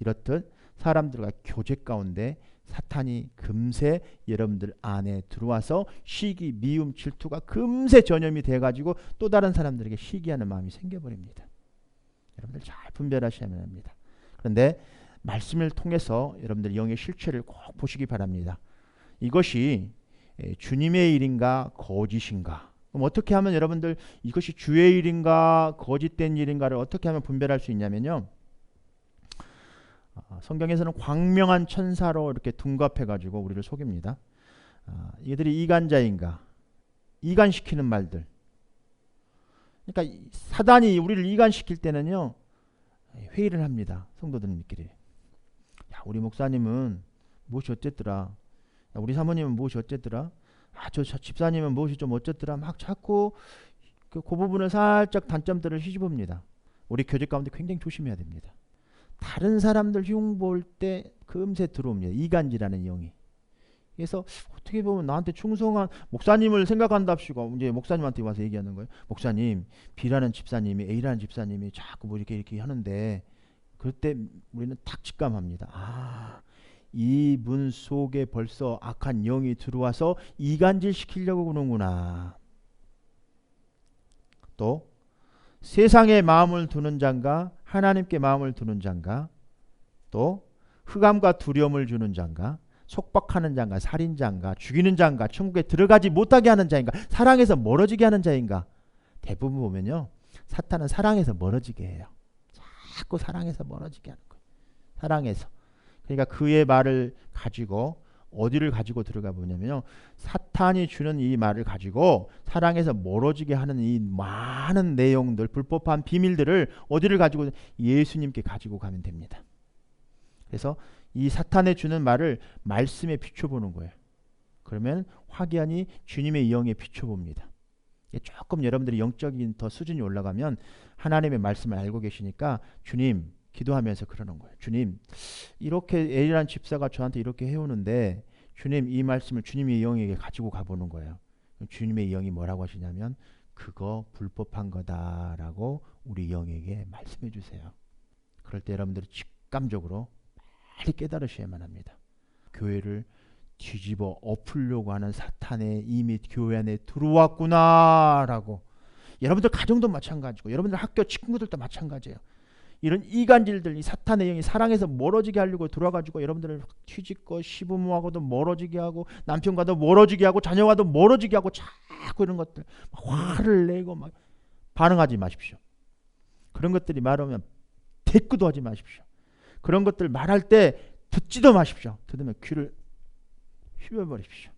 이렇듯 사람들과 교제 가운데 사탄이 금세 여러분들 안에 들어와서 시기, 미움, 질투가 금세 전염이 돼가지고 또 다른 사람들에게 시기하는 마음이 생겨버립니다. 여러분들 잘 분별하셔야 합니다. 그런데 말씀을 통해서 여러분들 영의 실체를 꼭 보시기 바랍니다. 이것이 주님의 일인가 거짓인가? 그럼 어떻게 하면 여러분들 이것이 주의 일인가 거짓된 일인가를 어떻게 하면 분별할 수 있냐면요. 성경에서는 광명한 천사로 이렇게 둔갑해가지고 우리를 속입니다. 이들이 이간자인가? 이간시키는 말들. 그러니까 사단이 우리를 이간시킬 때는요, 회의를 합니다. 성도들끼리. 야, 우리 목사님은 무엇이 어쨌더라. 야, 우리 사모님은 무엇이 어쨌더라. 저 집사님은 무엇이 좀 어쨌더라. 막 자꾸 그 부분을 살짝 단점들을 휘집읍니다. 우리 교제 가운데 굉장히 조심해야 됩니다. 다른 사람들 흉볼 때 금세 들어옵니다. 이간질하는 영이. 그래서 어떻게 보면 나한테 충성한 목사님을 생각한답시고 이제 목사님한테 와서 얘기하는 거예요. 목사님, B라는 집사님이 A라는 집사님이 자꾸 이렇게 하는데, 그럴 때 우리는 딱 직감합니다. 이분 속에 벌써 악한 영이 들어와서 이간질 시키려고 그러는구나. 또 세상에 마음을 두는 자인가 하나님께 마음을 두는 자인가, 또 흑암과 두려움을 주는 자인가, 속박하는 자인가, 살인자인가, 죽이는 자인가, 천국에 들어가지 못하게 하는 자인가, 사랑에서 멀어지게 하는 자인가. 대부분 보면요, 사탄은 사랑에서 멀어지게 해요. 자꾸 사랑에서 멀어지게 하는 거예요. 사랑에서. 그러니까 그의 말을 가지고 어디를 가지고 들어가 보냐면요, 사탄이 주는 이 말을 가지고 사랑에서 멀어지게 하는 이 많은 내용들, 불법한 비밀들을 어디를 가지고 예수님께 가지고 가면 됩니다. 그래서 이 사탄에 주는 말을 말씀에 비춰보는 거예요. 그러면 확연히 주님의 영에 비춰봅니다. 조금 여러분들이 영적인 더 수준이 올라가면 하나님의 말씀을 알고 계시니까 주님, 기도하면서 그러는 거예요. 주님, 이렇게 A라는 집사가 저한테 이렇게 해오는데 주님, 이 말씀을 주님의 영에게 가지고 가보는 거예요. 주님의 영이 뭐라고 하시냐면 그거 불법한 거다라고 우리 영에게 말씀해 주세요. 그럴 때 여러분들이 직감적으로 빨리 깨달으셔야만 합니다. 교회를 뒤집어 엎으려고 하는 사탄의 이미 교회 안에 들어왔구나라고. 여러분들 가정도 마찬가지고 여러분들 학교 친구들도 마찬가지예요. 이런 이간질들, 이 사탄의 영이 사랑에서 멀어지게 하려고 들어와가지고 여러분들을 뒤집고 시부모하고도 멀어지게 하고 남편과도 멀어지게 하고 자녀와도 멀어지게 하고 자꾸 이런 것들 화를 내고 막 반응하지 마십시오. 그런 것들이 말하면 대꾸도 하지 마십시오. 그런 것들 말할 때 듣지도 마십시오. 들으면 귀를 휘어버리십시오.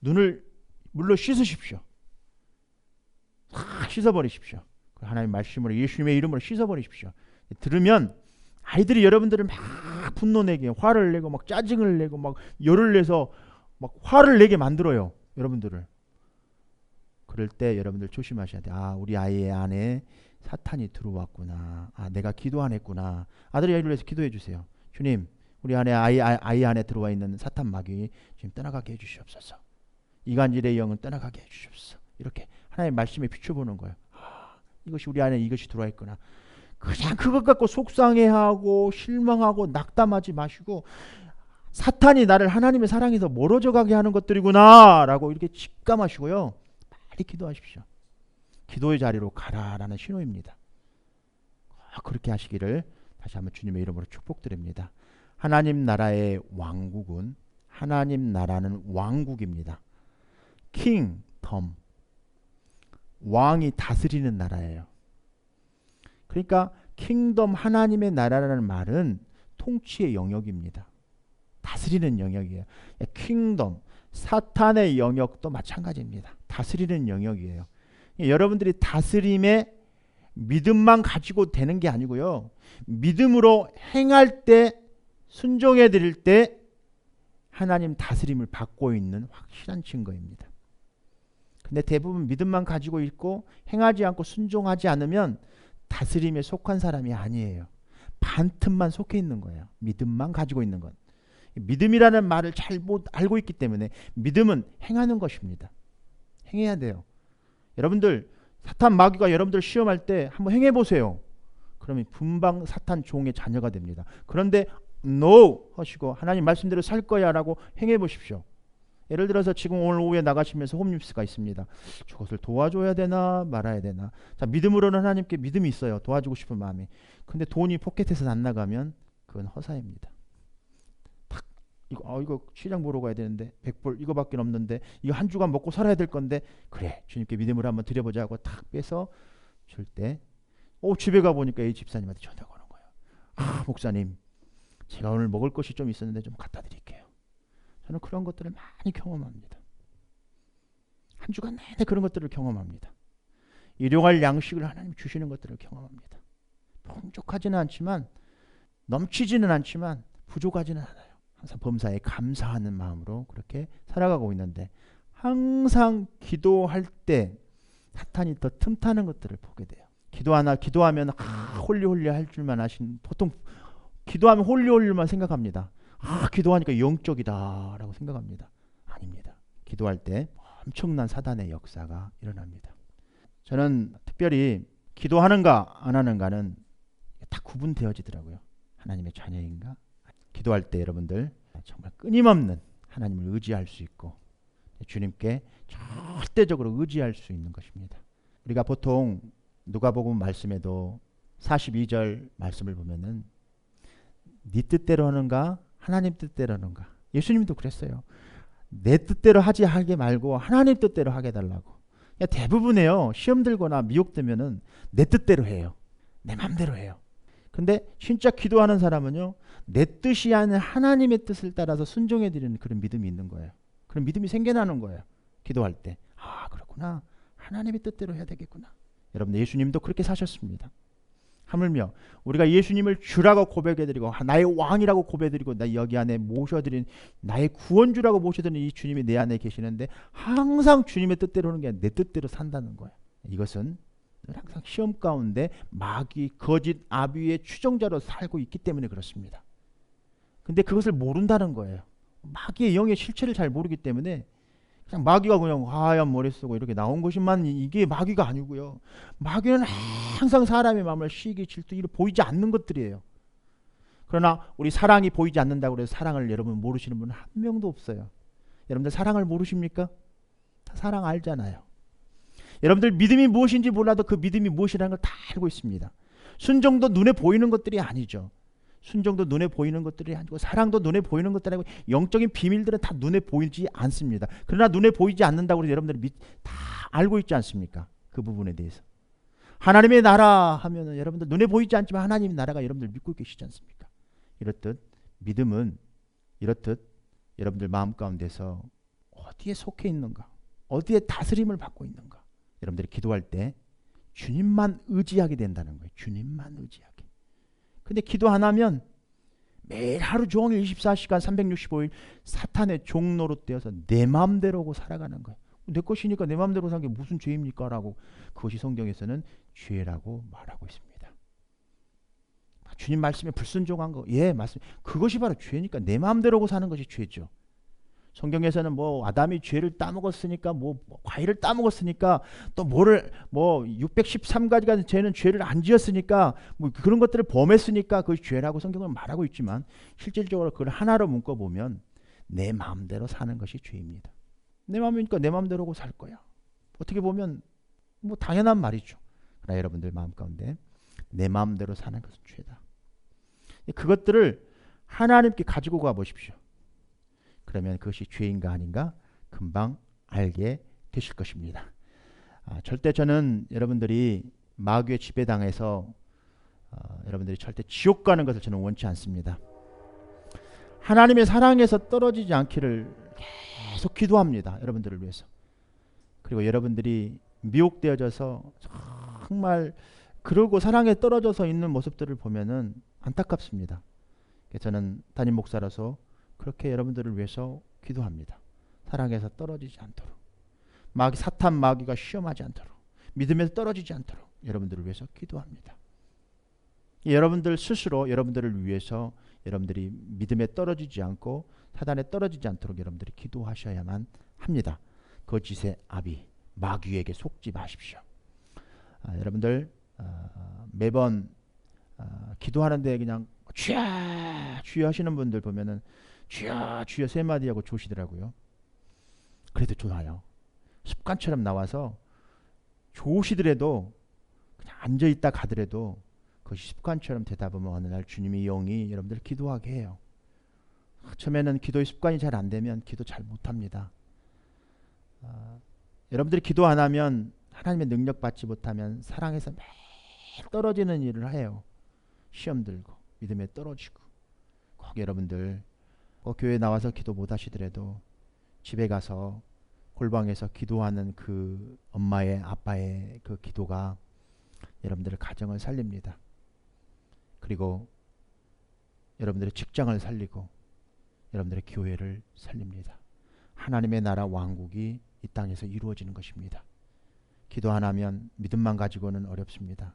눈을 물로 씻으십시오. 씻어버리십시오. 하나님의 말씀으로 예수님의 이름으로 씻어버리십시오. 들으면 아이들이 여러분들을 막 분노내게, 화를 내고 막 짜증을 내고 막 열을 내서 막 화를 내게 만들어요. 여러분들을. 그럴 때 여러분들 조심하셔야 돼요. 우리 아이의 안에 사탄이 들어왔구나. 내가 기도 안 했구나. 아들이 아이를 위해서 기도해 주세요. 주님, 우리 안에 아이 안에 들어와 있는 사탄 마귀 지금 떠나가게 해주시옵소서. 이간질의 영은 떠나가게 해주시옵소서. 이렇게 하나님의 말씀에 비춰보는 거예요. 이것이 우리 안에 이것이 들어와 있구나. 그냥 그것 갖고 속상해하고 실망하고 낙담하지 마시고 사탄이 나를 하나님의 사랑에서 멀어져 가게 하는 것들이구나 라고 이렇게 직감하시고요. 빨리 기도하십시오. 기도의 자리로 가라라는 신호입니다. 그렇게 하시기를 다시 한번 주님의 이름으로 축복드립니다. 하나님 나라의 왕국은, 하나님 나라는 왕국입니다. 킹덤, 왕이 다스리는 나라예요. 그러니까 킹덤, 하나님의 나라라는 말은 통치의 영역입니다. 다스리는 영역이에요. 킹덤, 사탄의 영역도 마찬가지입니다. 다스리는 영역이에요. 여러분들이 다스림의 믿음만 가지고 되는 게 아니고요. 믿음으로 행할 때, 순종해 드릴 때 하나님 다스림을 받고 있는 확실한 증거입니다. 근데 대부분 믿음만 가지고 있고 행하지 않고 순종하지 않으면 다스림에 속한 사람이 아니에요. 반틈만 속해 있는 거예요. 믿음만 가지고 있는 건. 믿음이라는 말을 잘 알고 있기 때문에 믿음은 행하는 것입니다. 행해야 돼요. 여러분들 사탄 마귀가 여러분들 시험할 때 한번 행해 보세요. 그러면 분방 사탄 종의 자녀가 됩니다. 그런데 no 하시고 하나님 말씀대로 살 거야 라고 행해 보십시오. 예를 들어서 지금 오늘 오후에 나가시면서 홈뉴스가 있습니다. 저것을 도와줘야 되나 말아야 되나. 자, 믿음으로는 하나님께 믿음이 있어요. 도와주고 싶은 마음이. 근데 돈이 포켓에서 안 나가면 그건 허사입니다. 탁 이거 시장 보러 가야 되는데 100불 이거밖에 없는데 이거 한 주간 먹고 살아야 될 건데 그래 주님께 믿음으로 한번 드려보자 하고 탁 빼서 줄 때 집에 가보니까 이 집사님한테 전화가 오는 거예요. 목사님 제가 오늘 먹을 것이 좀 있었는데 좀 갖다 드릴게요. 저는 그런 것들을 많이 경험합니다. 한 주간 내내 그런 것들을 경험합니다. 일용할 양식을 하나님 주시는 것들을 경험합니다. 풍족하지는 않지만 넘치지는 않지만 부족하지는 않아요. 항상 범사에 감사하는 마음으로 그렇게 살아가고 있는데 항상 기도할 때 사탄이 더 틈타는 것들을 보게 돼요. 기도하면 홀리홀리 할 줄만 아신 보통 기도하면 홀리홀리만 생각합니다. 기도하니까 영적이다 라고 생각합니다. 아닙니다. 기도할 때 엄청난 사단의 역사가 일어납니다. 저는 특별히 기도하는가 안 하는가는 다 구분되어지더라고요. 하나님의 자녀인가? 기도할 때 여러분들 정말 끊임없는 하나님을 의지할 수 있고 주님께 절대적으로 의지할 수 있는 것입니다. 우리가 보통 누가복음 말씀에도 42절 말씀을 보면은 네 뜻대로 하는가 하나님 뜻대로 하는가. 예수님도 그랬어요. 내 뜻대로 하게 말고 하나님 뜻대로 하게 해달라고. 대부분에요. 시험 들거나 미혹되면은 내 뜻대로 해요. 내 마음대로 해요. 근데 진짜 기도하는 사람은요. 내 뜻이 아닌 하나님의 뜻을 따라서 순종해 드리는 그런 믿음이 있는 거예요. 그런 믿음이 생겨나는 거예요. 기도할 때. 그렇구나. 하나님의 뜻대로 해야 되겠구나. 여러분 예수님도 그렇게 사셨습니다. 하물며 우리가 예수님을 주라고 고백해드리고 나의 왕이라고 고백해드리고 나 여기 안에 모셔드린 나의 구원주라고 모셔드린 이 주님이 내 안에 계시는데 항상 주님의 뜻대로 하는 게 아니라 내 뜻대로 산다는 거예요. 이것은 항상 시험 가운데 마귀 거짓 아비의 추종자로 살고 있기 때문에 그렇습니다. 근데 그것을 모른다는 거예요. 마귀의 영의 실체를 잘 모르기 때문에 그냥 마귀가 그냥 하얀 머리 쓰고 이렇게 나온 것이만 이게 마귀가 아니고요. 마귀는 항상 사람의 마음을 시기 질투 이를 보이지 않는 것들이에요. 그러나 우리 사랑이 보이지 않는다고 해서 사랑을 여러분 모르시는 분은 한 명도 없어요. 여러분들 사랑을 모르십니까? 다 사랑 알잖아요. 여러분들 믿음이 무엇인지 몰라도 그 믿음이 무엇이라는 걸 다 알고 있습니다. 순종도 눈에 보이는 것들이 아니죠. 순종도 눈에 보이는 것들이 아니고 사랑도 눈에 보이는 것들이 아니고 영적인 비밀들은 다 눈에 보이지 않습니다. 그러나 눈에 보이지 않는다고 해서 여러분들이 다 알고 있지 않습니까? 그 부분에 대해서. 하나님의 나라 하면은 여러분들 눈에 보이지 않지만 하나님의 나라가 여러분들 믿고 계시지 않습니까? 이렇듯 믿음은 이렇듯 여러분들 마음 가운데서 어디에 속해 있는가? 어디에 다스림을 받고 있는가? 여러분들이 기도할 때 주님만 의지하게 된다는 거예요. 주님만 의지하게. 근데 기도 안 하면 매일 하루 종일 24시간 365일 사탄의 종 노릇되어서 내 마음대로고 살아가는 거예요. 내 것이니까 내 마음대로 사는 게 무슨 죄입니까? 라고 그것이 성경에서는 죄라고 말하고 있습니다. 주님 말씀에 불순종한 거 말씀 그것이 바로 죄니까 내 마음대로고 사는 것이 죄죠. 성경에서는 아담이 죄를 따먹었으니까 과일을 따먹었으니까 또 613가지가 죄는 죄를 안 지었으니까 그런 것들을 범했으니까 그것이 죄라고 성경은 말하고 있지만 실질적으로 그걸 하나로 묶어 보면 내 마음대로 사는 것이 죄입니다. 내 마음이니까 내 마음대로고 살 거야. 어떻게 보면 당연한 말이죠. 그러나 여러분들 마음 가운데 내 마음대로 사는 것은 죄다. 그것들을 하나님께 가지고 가 보십시오. 그러면 그것이 죄인가 아닌가 금방 알게 되실 것입니다. 절대 저는 여러분들이 마귀의 지배당해서 여러분들이 절대 지옥 가는 것을 저는 원치 않습니다. 하나님의 사랑에서 떨어지지 않기를 계속 기도합니다. 여러분들을 위해서. 그리고 여러분들이 미혹되어져서 정말 그러고 사랑에 떨어져서 있는 모습들을 보면은 안타깝습니다. 저는 담임 목사라서 그렇게 여러분들을 위해서 기도합니다. 사랑에서 떨어지지 않도록, 사탄 마귀가 시험하지 않도록, 믿음에서 떨어지지 않도록 여러분들을 위해서 기도합니다. 여러분들 스스로 여러분들을 위해서 여러분들이 믿음에 떨어지지 않고 사단에 떨어지지 않도록 여러분들이 기도하셔야만 합니다. 거짓의 아비 마귀에게 속지 마십시오. 여러분들 매번 기도하는데 그냥 주여 주여 하시는 분들 보면은 주여 주여 세 마디 하고 조시더라고요. 그래도 좋아요. 습관처럼 나와서 좋으시더라도 그냥 앉아있다 가더라도 그것이 습관처럼 되다 보면 어느 날 주님의 영이 여러분들 기도하게 해요. 처음에는 기도의 습관이 잘 안 되면 기도 잘 못합니다. 여러분들이 기도 안 하면 하나님의 능력 받지 못하면 사랑에서 매일 떨어지는 일을 해요. 시험 들고 믿음에 떨어지고. 꼭 여러분들 교회 나와서 기도 못 하시더라도 집에 가서 골방에서 기도하는 그 엄마의 아빠의 그 기도가 여러분들의 가정을 살립니다. 그리고 여러분들의 직장을 살리고 여러분들의 교회를 살립니다. 하나님의 나라 왕국이 이 땅에서 이루어지는 것입니다. 기도 안 하면 믿음만 가지고는 어렵습니다.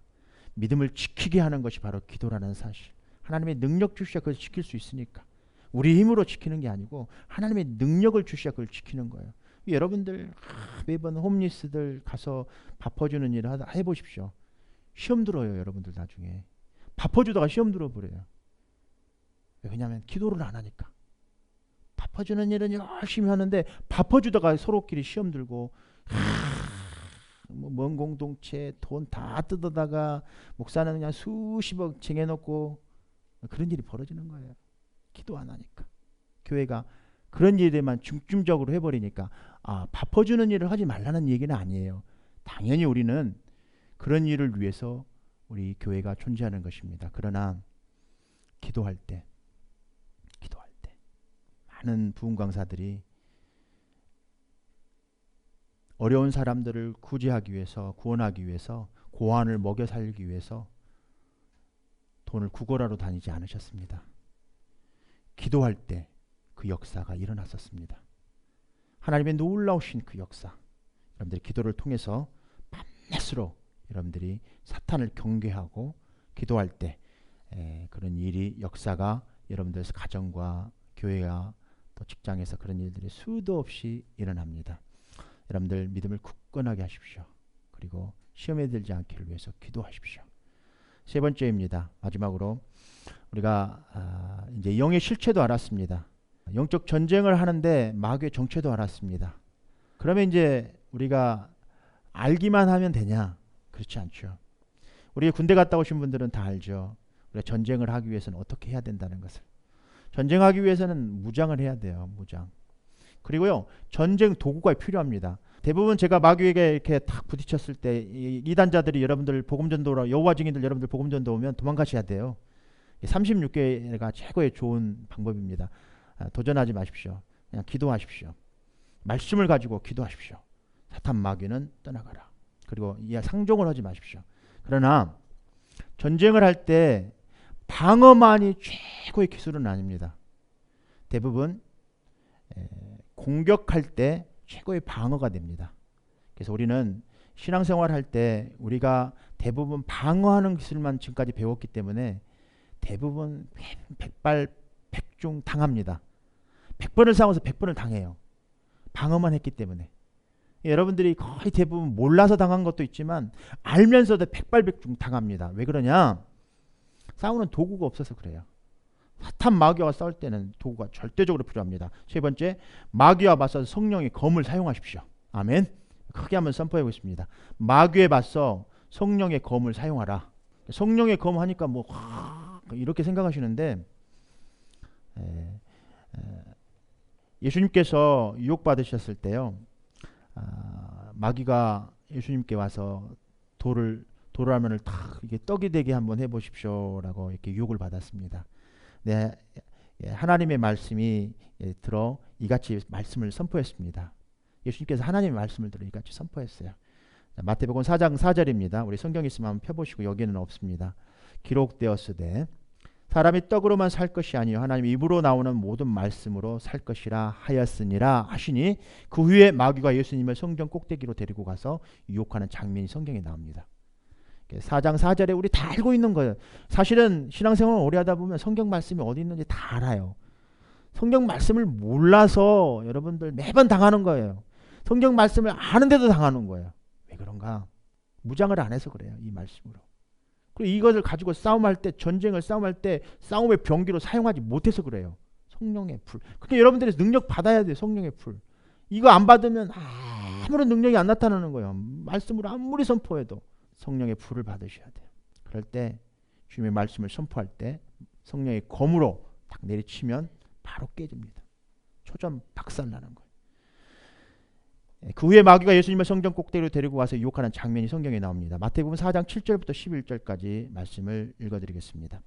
믿음을 지키게 하는 것이 바로 기도라는 사실. 하나님의 능력 주셔야 그걸 지킬 수 있으니까. 우리 힘으로 지키는 게 아니고 하나님의 능력을 주셔야 그걸 지키는 거예요. 여러분들 매번 홈리스들 가서 밥 퍼주는 일을 해보십시오. 시험 들어요. 여러분들 나중에. 밥 퍼주다가 시험 들어버려요. 왜냐하면 기도를 안 하니까. 밥 퍼주는 일은 열심히 하는데 밥 퍼주다가 서로끼리 시험 들고 먼 공동체 돈 다 뜯어다가 목사는 그냥 수십억 쟁여놓고 그런 일이 벌어지는 거예요. 기도 안 하니까. 교회가 그런 일에만 중점적으로 해버리니까 밥 퍼주는 일을 하지 말라는 얘기는 아니에요. 당연히 우리는 그런 일을 위해서 우리 교회가 존재하는 것입니다. 그러나 기도할 때 많은 부흥 강사들이 어려운 사람들을 구제하기 위해서 구원하기 위해서 고아원을 먹여 살리기 위해서 돈을 구걸하러 다니지 않으셨습니다. 기도할 때 그 역사가 일어났었습니다. 하나님의 놀라우신 그 역사, 여러분들이 기도를 통해서 밤낮으로 여러분들이 사탄을 경계하고 기도할 때 그런 일이 역사가 여러분들 가정과 교회와 또 직장에서 그런 일들이 수도 없이 일어납니다. 여러분들 믿음을 굳건하게 하십시오. 그리고 시험에 들지 않기를 위해서 기도하십시오. 세 번째입니다. 마지막으로 우리가 이제 영의 실체도 알았습니다. 영적 전쟁을 하는데 마귀의 정체도 알았습니다. 그러면 이제 우리가 알기만 하면 되냐? 그렇지 않죠. 우리 군대 갔다 오신 분들은 다 알죠. 우리가 전쟁을 하기 위해서는 어떻게 해야 된다는 것을. 전쟁하기 위해서는 무장을 해야 돼요. 무장. 그리고요, 전쟁 도구가 필요합니다. 대부분 제가 마귀에게 이렇게 탁 부딪혔을 때 이단자들이 여러분들 복음전도로 여호와 증인들 여러분들 복음전도 오면 도망가셔야 돼요. 36개가 최고의 좋은 방법입니다. 도전하지 마십시오. 그냥 기도하십시오. 말씀을 가지고 기도하십시오. 사탄 마귀는 떠나가라. 그리고 상종을 하지 마십시오. 그러나 전쟁을 할 때 방어만이 최고의 기술은 아닙니다. 대부분 공격할 때 최고의 방어가 됩니다. 그래서 우리는 신앙생활 할 때 우리가 대부분 방어하는 기술만 지금까지 배웠기 때문에 대부분 백발백중 당합니다. 100번을 싸워서 100번을 당해요. 방어만 했기 때문에. 여러분들이 거의 대부분 몰라서 당한 것도 있지만 알면서도 백발백중 당합니다. 왜 그러냐? 싸우는 도구가 없어서 그래요. 사탄 마귀와 싸울 때는 도구가 절대적으로 필요합니다. 세 번째, 마귀와 맞서 성령의 검을 사용하십시오. 아멘. 크게 한번 선포하고 있습니다. 마귀에 맞서 성령의 검을 사용하라. 성령의 검 하니까 뭐 이렇게 생각하시는데 예수님께서 유혹받으셨을 때요, 마귀가 예수님께 와서 도라면을 탁 이게 떡이 되게 한번 해보십시오라고 이렇게 유혹을 받았습니다. 네, 하나님의 말씀이 들어 이같이 말씀을 선포했습니다. 예수님께서 하나님의 말씀을 들어 이같이 선포했어요. 마태복음 4장 4절입니다. 우리 성경 있으면 한번 펴보시고 여기는 없습니다. 기록되었으되 사람이 떡으로만 살 것이 아니요 하나님 입으로 나오는 모든 말씀으로 살 것이라 하였으니라 하시니 그 후에 마귀가 예수님을 성경 꼭대기로 데리고 가서 유혹하는 장면이 성경에 나옵니다. 4장 4절에 우리 다 알고 있는 거예요. 사실은 신앙생활을 오래 하다 보면 성경 말씀이 어디 있는지 다 알아요. 성경 말씀을 몰라서 여러분들 매번 당하는 거예요. 성경 말씀을 아는데도 당하는 거예요. 왜 그런가? 무장을 안 해서 그래요. 이 말씀으로. 그리고 이것을 가지고 싸움할 때, 전쟁을 싸움할 때 싸움의 병기로 사용하지 못해서 그래요. 성령의 불. 그러니까 여러분들이 능력 받아야 돼요. 성령의 불. 이거 안 받으면 아무런 능력이 안 나타나는 거예요. 말씀으로 아무리 선포해도 성령의 불을 받으셔야 돼요. 그럴 때 주님의 말씀을 선포할 때 성령의 검으로 딱 내리치면 바로 깨집니다. 초점 박살나는 거예요. 그 후에 마귀가 예수님을 성전 꼭대기로 데리고 와서 유혹하는 장면이 성경에 나옵니다. 마태복음 4장 7절부터 11절까지 말씀을 읽어드리겠습니다.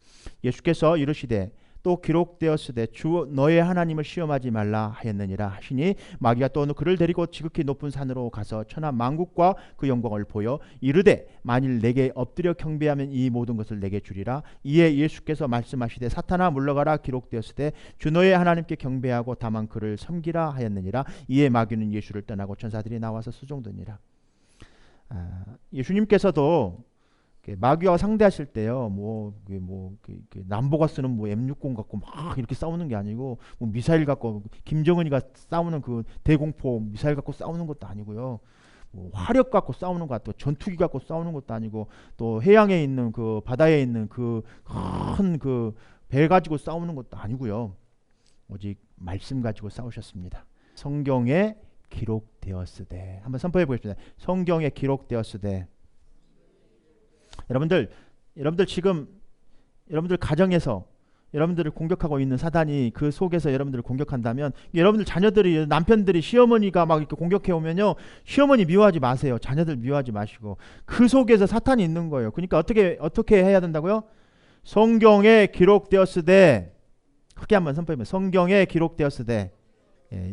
예수께서 이르시되 또 기록되었으되 주 너의 하나님을 시험하지 말라 하였느니라 하시니 마귀가 또 그를 데리고 지극히 높은 산으로 가서 천하 만국과 그 영광을 보여 이르되 만일 내게 엎드려 경배하면 이 모든 것을 내게 주리라. 이에 예수께서 말씀하시되 사탄아 물러가라 기록되었으되 주 너의 하나님께 경배하고 다만 그를 섬기라 하였느니라. 이에 마귀는 예수를 떠나고 천사들이 나와서 수종드니라. 예수님께서도 마귀와 상대하실 때요, 남보가 쓰는 M60 갖고 막 이렇게 싸우는 게 아니고, 미사일 갖고 김정은이가 싸우는 그 대공포 미사일 갖고 싸우는 것도 아니고요, 화력 갖고 싸우는 것 같고, 전투기 갖고 싸우는 것도 아니고, 또 해양에 있는 그 바다에 있는 그 큰 그 배 가지고 싸우는 것도 아니고요, 오직 말씀 가지고 싸우셨습니다. 성경에 기록되었으되, 한번 선포해 보겠습니다. 성경에 기록되었으되. 여러분들 지금 여러분들 가정에서 여러분들을 공격하고 있는 사단이 그 속에서 여러분들을 공격한다면, 여러분들 자녀들이, 남편들이, 시어머니가 막 이렇게 공격해 오면요, 시어머니 미워하지 마세요. 자녀들 미워하지 마시고 그 속에서 사탄이 있는 거예요. 그러니까 어떻게 해야 된다고요? 성경에 기록되었으되, 크게 한번 선포해보면 성경에 기록되었으되,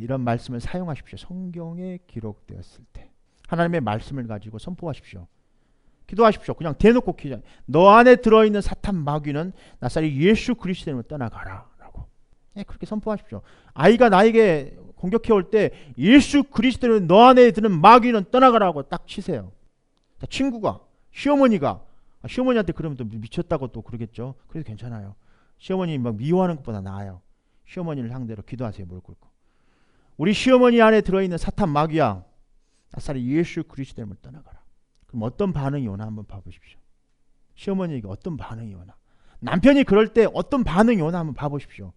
이런 말씀을 사용하십시오. 성경에 기록되었을 때 하나님의 말씀을 가지고 선포하십시오. 기도하십시오. 그냥 대놓고 기도. 너 안에 들어있는 사탄 마귀는 나사렛 예수 그리스도로 떠나가라 라고. 그렇게 선포하십시오. 아이가 나에게 공격해 올 때 예수 그리스도로 너 안에 드는 마귀는 떠나가라고 딱 치세요. 친구가, 시어머니가, 시어머니한테 그러면 또 미쳤다고 또 그러겠죠. 그래도 괜찮아요. 시어머니 막 미워하는 것보다 나아요. 시어머니를 상대로 기도하세요. 무릎 꿇고. 우리 시어머니 안에 들어있는 사탄 마귀야, 나사렛 예수 그리스도로 떠나가라. 그럼 어떤 반응이 오나 한번 봐보십시오. 시어머니에게 어떤 반응이 오나, 남편이 그럴 때 어떤 반응이 오나 한번 봐보십시오.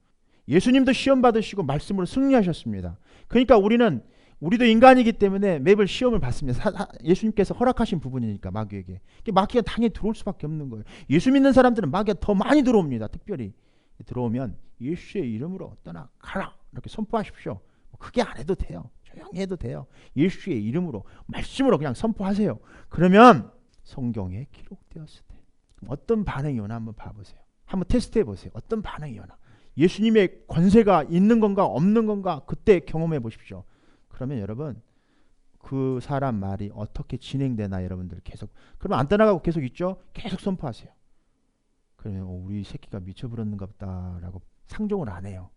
예수님도 시험 받으시고 말씀으로 승리하셨습니다. 그러니까 우리도 인간이기 때문에 매번 시험을 받습니다. 예수님께서 허락하신 부분이니까 마귀에게. 마귀가 당연히 들어올 수밖에 없는 거예요. 예수 믿는 사람들은 마귀가 더 많이 들어옵니다. 특별히 들어오면 예수의 이름으로 떠나가라 이렇게 선포하십시오. 크게 안 해도 돼요. 조용히 해도 돼요. 예수의 이름으로, 말씀으로 그냥 선포하세요. 그러면 성경에 기록되었을 때 어떤 반응이 오나 한번 봐보세요. 한번 테스트해 보세요. 어떤 반응이 오나. 예수님의 권세가 있는 건가 없는 건가 그때 경험해 보십시오. 그러면 여러분 그 사람 말이 어떻게 진행되나 여러분들 계속, 그러면 안 떠나가고 계속 있죠. 계속 선포하세요. 그러면 우리 새끼가 미쳐버렸는가 보다라고 상종을 안 해요.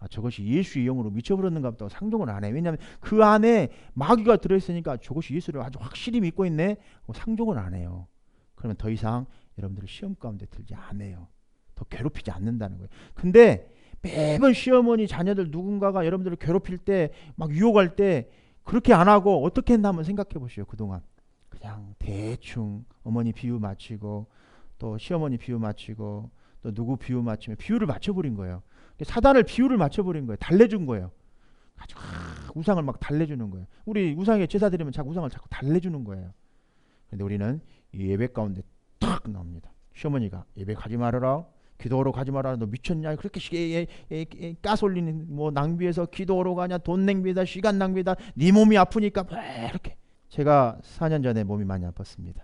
저것이 예수의 영으로 미쳐버렸는가 보다 상종을 안 해. 왜냐하면 그 안에 마귀가 들어있으니까 저것이 예수를 아주 확실히 믿고 있네, 상종을 안 해요. 그러면 더 이상 여러분들을 시험 가운데 들지 않아요. 더 괴롭히지 않는다는 거예요. 근데 매번 시어머니, 자녀들 누군가가 여러분들을 괴롭힐 때, 막 유혹할 때 그렇게 안 하고 어떻게 했나 한번 생각해 보시오. 그동안 그냥 대충 어머니 비유 맞추고, 또 시어머니 비유 맞추고, 또 누구 비유 맞추면 비유를 맞춰버린 거예요. 사단을 비유를 맞춰버린 거예요. 달래준 거예요. 우상을 막 달래주는 거예요. 우리 우상에 제사 드리면 우상을 자꾸 달래주는 거예요. 그런데 우리는 이 예배 가운데 탁 나옵니다. 시어머니가 예배 가지 말아라, 기도하러 가지 말아라, 너 미쳤냐, 그렇게 가솔린 낭비해서 기도하러 가냐, 돈 낭비다, 시간 낭비다, 네 몸이 아프니까 이렇게. 제가 4년 전에 몸이 많이 아팠습니다.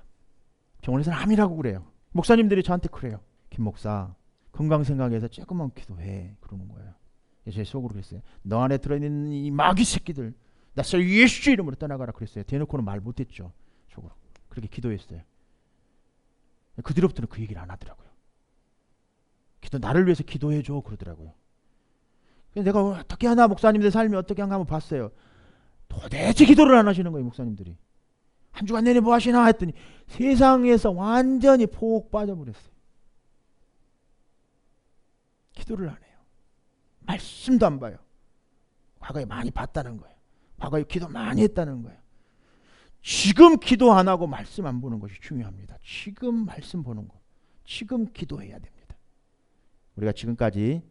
병원에서는 암이라고 그래요. 목사님들이 저한테 그래요. 김 목사, 건강 생각해서 조금만 기도해 그러는 거예요. 제 속으로 그랬어요. 너 안에 들어있는 이 마귀 새끼들 나사렛 예수 이름으로 떠나가라 그랬어요. 대놓고는 말 못했죠. 속으로. 그렇게 기도했어요. 그 뒤로부터는 그 얘기를 안 하더라고요. 나를 위해서 기도해줘 그러더라고요. 내가 어떻게 하나 목사님들 삶이 어떻게 한가 한번 봤어요. 도대체 기도를 안 하시는 거예요. 목사님들이. 한 주간 내내 뭐 하시나 했더니 세상에서 완전히 폭 빠져버렸어요. 기도를 안 해요. 말씀도 안 봐요. 과거에 많이 봤다는 거예요. 과거에 기도 많이 했다는 거예요. 지금 기도 안 하고 말씀 안 보는 것이 중요합니다. 지금 말씀 보는 거. 지금 기도해야 됩니다. 우리가 지금까지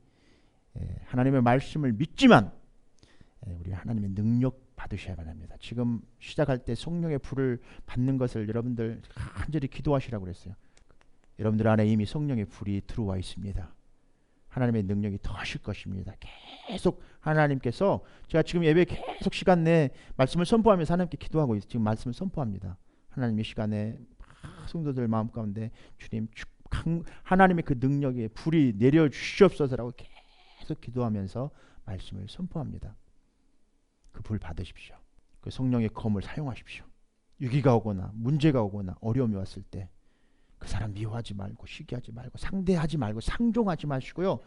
하나님의 말씀을 믿지만 우리 하나님의 능력 받으셔야 합니다. 지금 시작할 때 성령의 불을 받는 것을 여러분들 간절히 기도하시라고 그랬어요. 여러분들 안에 이미 성령의 불이 들어와 있습니다. 하나님의 능력이 더하실 것입니다. 계속 하나님께서 제가 지금 예배 계속 시간 내 말씀을 선포하면서 하나님께 기도하고 지금 말씀을 선포합니다. 하나님의 시간에 성도들 마음 가운데 주님 하나님의 그 능력의 불이 내려 주시옵소서라고 계속 기도하면서 말씀을 선포합니다. 그 불 받으십시오. 그 성령의 검을 사용하십시오. 위기가 오거나 문제가 오거나 어려움이 왔을 때 그 사람 미워하지 말고 시기하지 말고 상대하지 말고 상종하지 마시고요.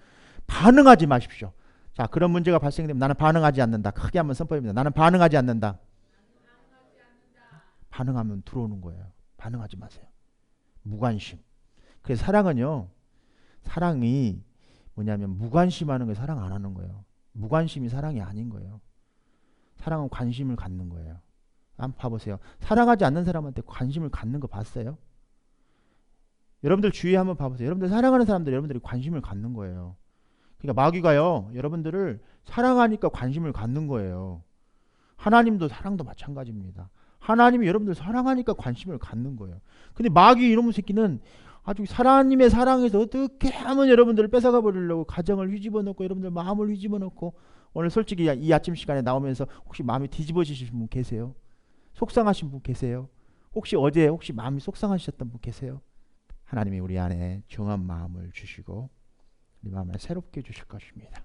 반응하지 마십시오. 자, 그런 문제가 발생되면 나는 반응하지 않는다. 크게 한번 선포합니다. 나는 반응하지 않는다. 반응하면 들어오는 거예요. 반응하지 마세요. 무관심. 그래서 사랑은요. 사랑이 뭐냐면 무관심하는 게 사랑 안 하는 거예요. 무관심이 사랑이 아닌 거예요. 사랑은 관심을 갖는 거예요. 한번 봐보세요. 사랑하지 않는 사람한테 관심을 갖는 거 봤어요? 여러분들 주위에 한번 봐보세요. 여러분들 사랑하는 사람들 여러분들이 관심을 갖는 거예요. 그러니까 마귀가요. 여러분들을 사랑하니까 관심을 갖는 거예요. 하나님도 사랑도 마찬가지입니다. 하나님이 여러분들 사랑하니까 관심을 갖는 거예요. 근데 마귀 이놈의 새끼는 아주 하나님의 사랑에서 어떻게 하면 여러분들을 뺏어가 버리려고 가정을 휘집어 놓고 여러분들 마음을 휘집어 놓고 오늘 솔직히 이 아침 시간에 나오면서 혹시 마음이 뒤집어지신 분 계세요? 속상하신 분 계세요? 어제 마음이 속상하셨던 분 계세요? 하나님이 우리 안에 정한 마음을 주시고 우리 마음을 새롭게 해주실 것입니다.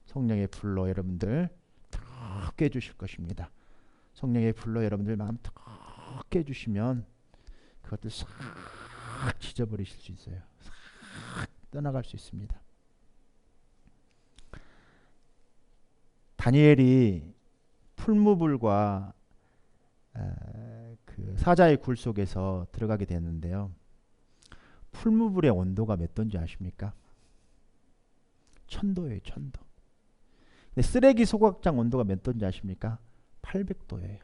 성령의 불로 여러분들 탁게 해주실 것입니다. 성령의 불로 여러분들 마음 탁게 해주시면 그것들 싹 지져버리실 수 있어요. 싹 떠나갈 수 있습니다. 다니엘이 풀무불과 그 사자의 굴 속에서 들어가게 됐는데요. 풀무불의 온도가 몇 도인지 아십니까? 1000도예요. 1000도. 근데 쓰레기 소각장 온도가 몇 도인지 아십니까? 800도예요.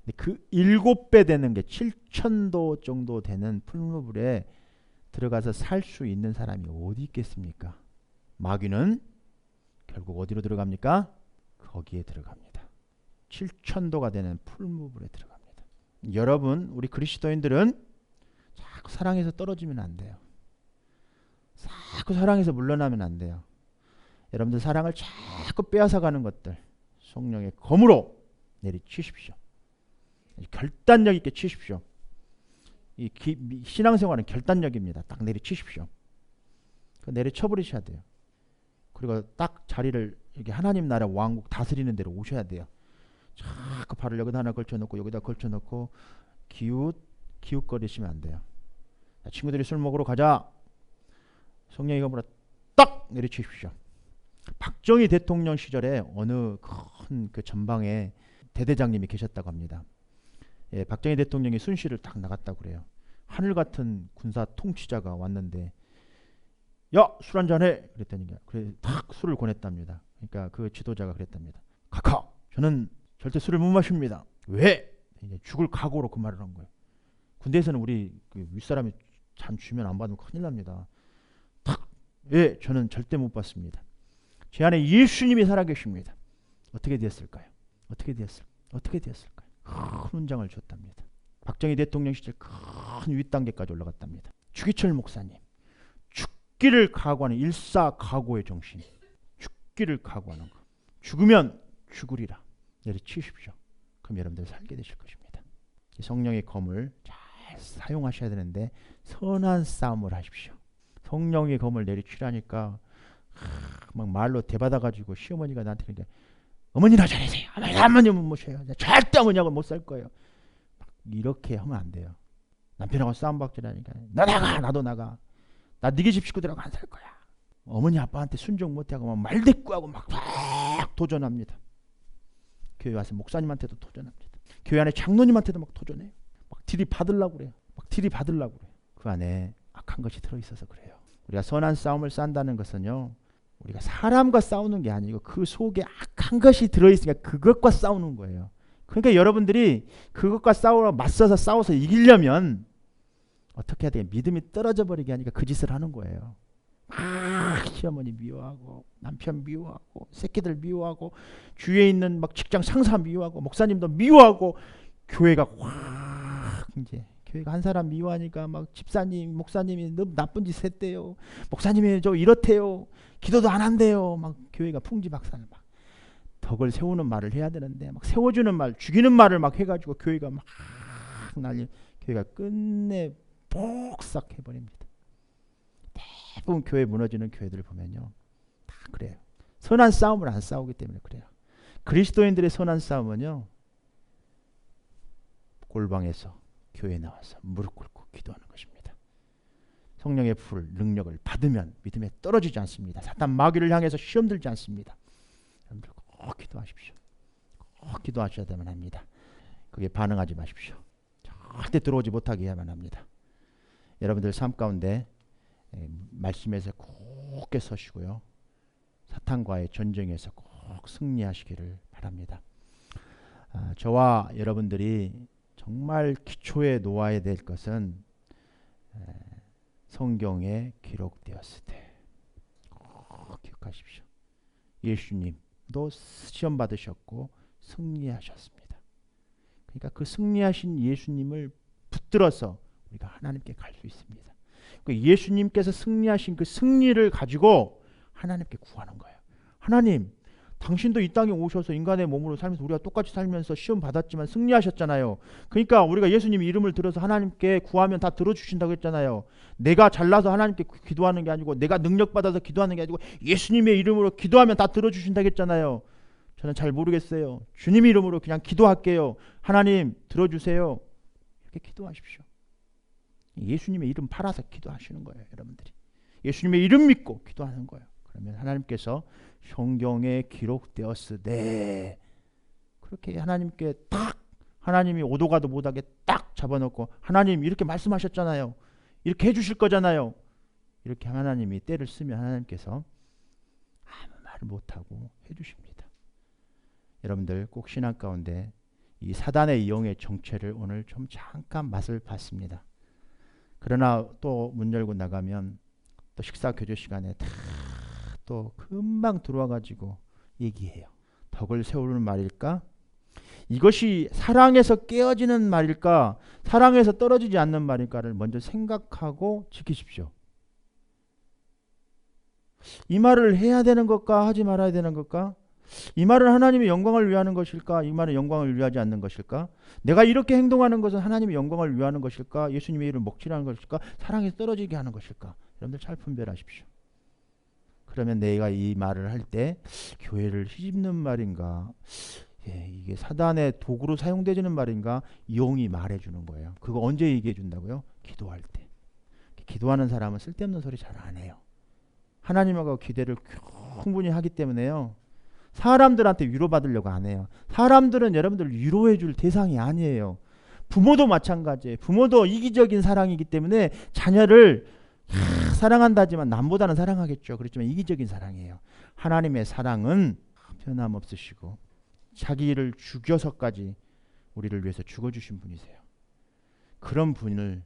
근데 그 7배 되는 게 7000도 정도 되는 풀무불에 들어가서 살 수 있는 사람이 어디 있겠습니까? 마귀는 결국 어디로 들어갑니까? 거기에 들어갑니다. 7000도가 되는 풀무불에 들어갑니다. 여러분, 우리 그리스도인들은 자꾸 사랑에서 떨어지면 안 돼요. 자꾸 사랑에서 물러나면 안 돼요. 여러분들 사랑을 자꾸 빼앗아가는 것들 성령의 검으로 내리치십시오. 결단력 있게 치십시오. 이 신앙생활은 결단력입니다. 딱 내리치십시오. 내리쳐버리셔야 돼요. 그리고 딱 자리를 이렇게 하나님 나라 왕국 다스리는 대로 오셔야 돼요. 자꾸 발을 여기다 하나 걸쳐놓고 여기다 걸쳐놓고 기웃거리시면 안 돼요. 친구들이 술 먹으러 가자. 성령의 검으로 딱 내리치십시오. 박정희 대통령 시절에 어느 큰 그 전방에 대대장님이 계셨다고 합니다. 예, 박정희 대통령이 순시를 딱 나갔다고 그래요. 하늘 같은 군사 통치자가 왔는데 야, 술 한잔해 그랬더니 그래 딱 술을 권했답니다. 그러니까 그 지도자가 그랬답니다. 카카, 저는 절대 술을 못 마십니다. 왜? 이제 죽을 각오로 그 말을 한 거예요. 군대에서는 우리 그 윗사람이 잔 주면 안 받으면 큰일 납니다. 탁, 예, 저는 절대 못 받습니다. 제 안에 예수님이 살아계십니다. 어떻게 되었을까요? 어떻게 되었을까요? 큰 훈장을 줬답니다. 박정희 대통령 시절 큰 윗단계까지 올라갔답니다. 주기철 목사님, 죽기를 각오하는 일사각오의 정신, 죽기를 각오하는 것. 죽으면 죽으리라 내리치십시오. 그럼 여러분들 살게 되실 것입니다. 성령의 검을 잘 사용하셔야 되는데 선한 싸움을 하십시오. 성령의 검을 내리치라니까 막 말로 대받아가지고 시어머니가 나한테 그러니까 어머니나 잘하세요. 어머니는 못 모셔요. 절대 어머니하고 못 살 거예요. 이렇게 하면 안 돼요. 남편하고 싸움박질하니까 너 나가, 나도 나가. 나 네게 집 식구들하고 안 살 거야. 어머니 아빠한테 순종 못하고 막 말대꾸하고 막 도전합니다. 교회 와서 목사님한테도 도전합니다. 교회 안에 장로님한테도 막 도전해요. 막 들이받으려고 그래요. 막 들이받으려고 그래요. 그 안에 악한 것이 들어있어서 그래요. 우리가 선한 싸움을 싼다는 것은요, 우리가 사람과 싸우는 게 아니고 그 속에 악한 것이 들어있으니까 그것과 싸우는 거예요. 그러니까 여러분들이 그것과 맞서서 싸워서 이기려면 어떻게 해야 돼요? 믿음이 떨어져 버리게 하니까 그 짓을 하는 거예요. 막 시어머니 미워하고 남편 미워하고 새끼들 미워하고 주위에 있는 막 직장 상사 미워하고 목사님도 미워하고 교회가 확 이제 교회가 한 사람 미워하니까 막 집사님 목사님이 너무 나쁜 짓 했대요. 목사님이 저 이렇대요. 기도도 안 한대요. 막 교회가 풍지박산을 막 덕을 세우는 말을 해야 되는데 막 세워주는 말 죽이는 말을 막 해가지고 교회가 막 난리 교회가 끝내 복삭해버립니다. 대부분 교회 무너지는 교회들을 보면요 다 그래요. 선한 싸움을 안 싸우기 때문에 그래요. 그리스도인들의 선한 싸움은요 골방에서 교회에 나와서 무릎 꿇고 기도하는 것입니다. 성령의 불 능력을 받으면 믿음에 떨어지지 않습니다. 사탄 마귀를 향해서 시험 들지 않습니다. 여러분들 꼭 기도하십시오. 꼭 기도하셔야만 합니다. 그게 반응하지 마십시오. 절대 들어오지 못하게 해야만 합니다. 여러분들 삶 가운데 말씀에서 굳게 서시고요. 사탄과의 전쟁에서 꼭 승리하시기를 바랍니다. 저와 여러분들이 정말 기초에 놓아야 될 것은 성경에 기록되었을 때 꼭 기억하십시오. 예수님도 시험 받으셨고 승리하셨습니다. 그러니까 그 승리하신 예수님을 붙들어서 우리가 하나님께 갈 수 있습니다. 예수님께서 승리하신 그 승리를 가지고 하나님께 구하는 거예요. 하나님, 당신도 이 땅에 오셔서 인간의 몸으로 살면서 우리가 똑같이 살면서 시험 받았지만 승리하셨잖아요. 그러니까 우리가 예수님 이름을 들어서 하나님께 구하면 다 들어주신다고 했잖아요. 내가 잘나서 하나님께 기도하는 게 아니고 내가 능력받아서 기도하는 게 아니고 예수님의 이름으로 기도하면 다 들어주신다고 했잖아요. 저는 잘 모르겠어요. 주님 이름으로 그냥 기도할게요. 하나님 들어주세요. 이렇게 기도하십시오. 예수님의 이름 팔아서 기도하시는 거예요. 여러분들이 예수님의 이름 믿고 기도하는 거예요. 그러면 하나님께서 성경에 기록되었으되 그렇게 하나님께 딱 하나님이 오도 가도 못하게 딱 잡아놓고 하나님 이렇게 말씀하셨잖아요. 이렇게 해주실 거잖아요. 이렇게 하나님이 때를 쓰면 하나님께서 아무 말을 못하고 해주십니다. 여러분들 꼭 신앙 가운데 이 사단의 영의 정체를 오늘 좀 잠깐 맛을 봤습니다. 그러나 또 문 열고 나가면 또 식사 교제 시간에 다 또 금방 들어와 가지고 얘기해요. 덕을 세우는 말일까? 이것이 사랑에서 깨어지는 말일까? 사랑에서 떨어지지 않는 말일까를 먼저 생각하고 지키십시오. 이 말을 해야 되는 것과 하지 말아야 되는 것과? 이 말은 하나님의 영광을 위하는 것일까? 이 말은 영광을 위하지 않는 것일까? 내가 이렇게 행동하는 것은 하나님의 영광을 위하는 것일까? 예수님의 이름을 먹칠하는 것일까? 사랑에서 떨어지게 하는 것일까? 여러분들 잘 분별하십시오. 그러면 내가 이 말을 할 때 교회를 휘집는 말인가? 이게 사단의 도구로 사용되지는 말인가? 영이 말해주는 거예요. 그거 언제 얘기해 준다고요? 기도할 때. 기도하는 사람은 쓸데없는 소리 잘 안 해요. 하나님하고 기대를 충분히 하기 때문에요. 사람들한테 위로받으려고 안 해요. 사람들은 여러분들 위로해 줄 대상이 아니에요. 부모도 마찬가지예요. 부모도 이기적인 사랑이기 때문에 자녀를 사랑한다지만 남보다는 사랑하겠죠. 그렇지만 이기적인 사랑이에요. 하나님의 사랑은 변함없으시고 자기를 죽여서까지 우리를 위해서 죽어주신 분이세요. 그런 분을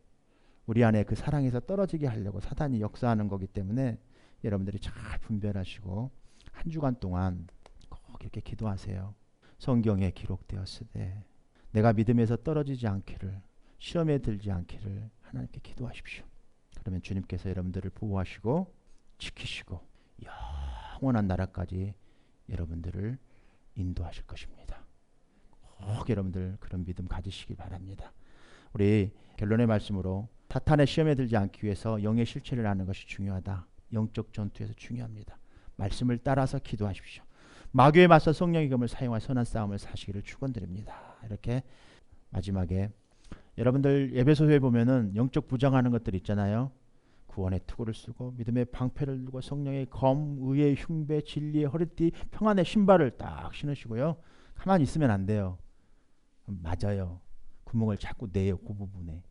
우리 안에 그 사랑에서 떨어지게 하려고 사단이 역사하는 거기 때문에 여러분들이 잘 분별하시고 한 주간 동안 꼭 이렇게 기도하세요. 성경에 기록되었으되 내가 믿음에서 떨어지지 않기를, 시험에 들지 않기를 하나님께 기도하십시오. 그러면 주님께서 여러분들을 보호하시고 지키시고 영원한 나라까지 여러분들을 인도하실 것입니다. 꼭 여러분들 그런 믿음 가지시기 바랍니다. 우리 결론의 말씀으로 사탄의 시험에 들지 않기 위해서 영의 실체를 아는 것이 중요하다. 영적 전투에서 중요합니다. 말씀을 따라서 기도하십시오. 마귀에 맞서 성령의 검을 사용할 선한 싸움을 사시기를 축원드립니다. 이렇게 마지막에 여러분들 에베소서에 보면은 영적 부정하는 것들 있잖아요. 구원의 투구를 쓰고 믿음의 방패를 들고 성령의 검, 의의 흉배, 진리의 허리띠, 평안의 신발을 딱 신으시고요. 가만히 있으면 안 돼요. 맞아요. 구멍을 자꾸 내요. 그 부분에.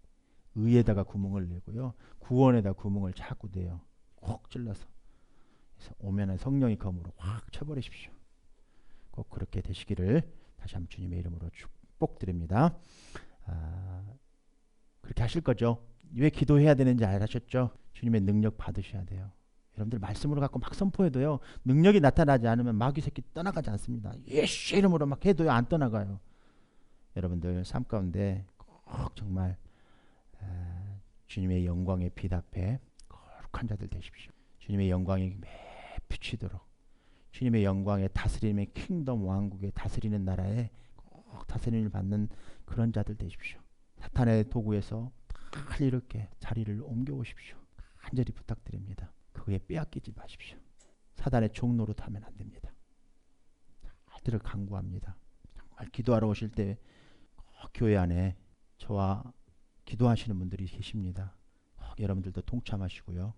의에다가 구멍을 내고요. 구원에다 구멍을 자꾸 내요. 콕 찔러서. 그래서 오면은 성령의 검으로 확 쳐버리십시오. 꼭 그렇게 되시기를 다시 한번 주님의 이름으로 축복드립니다. 그렇게 하실 거죠. 왜 기도해야 되는지 아셨죠? 주님의 능력 받으셔야 돼요. 여러분들 말씀으로 갖고 막 선포해도요. 능력이 나타나지 않으면 마귀 새끼 떠나가지 않습니다. 예수 이름으로 막 해도요. 안 떠나가요. 여러분들 삶 가운데 꼭 정말 주님의 영광의 빛 앞에 거룩한 자들 되십시오. 주님의 영광이 비치도록 주님의 영광의 다스림의 킹덤 왕국의 다스리는 나라에 꼭 다스림을 받는 그런 자들 되십시오. 사탄의 도구에서 다 이렇게 자리를 옮겨오십시오. 간절히 부탁드립니다. 그거에 빼앗기지 마십시오. 사단의 종노릇 하면 안 됩니다. 아들을 간구합니다. 정말 기도하러 오실 때 교회 안에 저와 기도하시는 분들이 계십니다. 여러분들도 동참하시고요.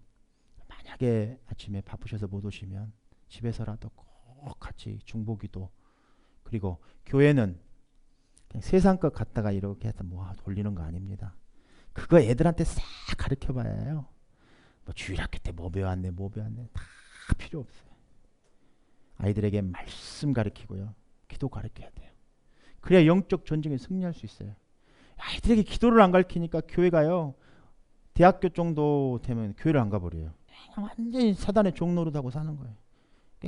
만약에 아침에 바쁘셔서 못 오시면 집에서라도 꼭 같이 중보기도, 그리고 교회는 그냥 세상 것 갖다가 이렇게 해서 뭐 돌리는 거 아닙니다. 그거 애들한테 싹 가르쳐 봐야 해요. 뭐 주일학교 때 뭐 배웠네 다 필요 없어요. 아이들에게 말씀 가르치고요. 기도 가르쳐야 돼요. 그래야 영적 전쟁에 승리할 수 있어요. 아이들에게 기도를 안 가르치니까 교회가요. 대학교 정도 되면 교회를 안 가버려요. 완전히 사단의 종노릇하고 사는 거예요.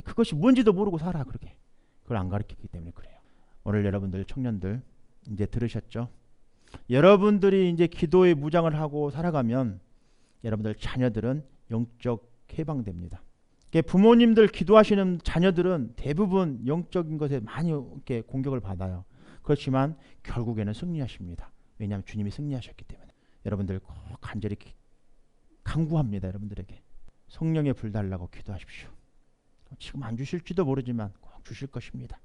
그것이 뭔지도 모르고 살아. 그렇게 그걸 안 가르쳤기 때문에 그래요. 오늘 여러분들 청년들 이제 들으셨죠? 여러분들이 이제 기도의 무장을 하고 살아가면 여러분들 자녀들은 영적 해방됩니다. 부모님들 기도하시는 자녀들은 대부분 영적인 것에 많이 이렇게 공격을 받아요. 그렇지만 결국에는 승리하십니다. 왜냐하면 주님이 승리하셨기 때문에. 여러분들 꼭 간절히 간구합니다. 여러분들에게 성령의 불 달라고 기도하십시오. 지금 안 주실지도 모르지만 꼭 주실 것입니다.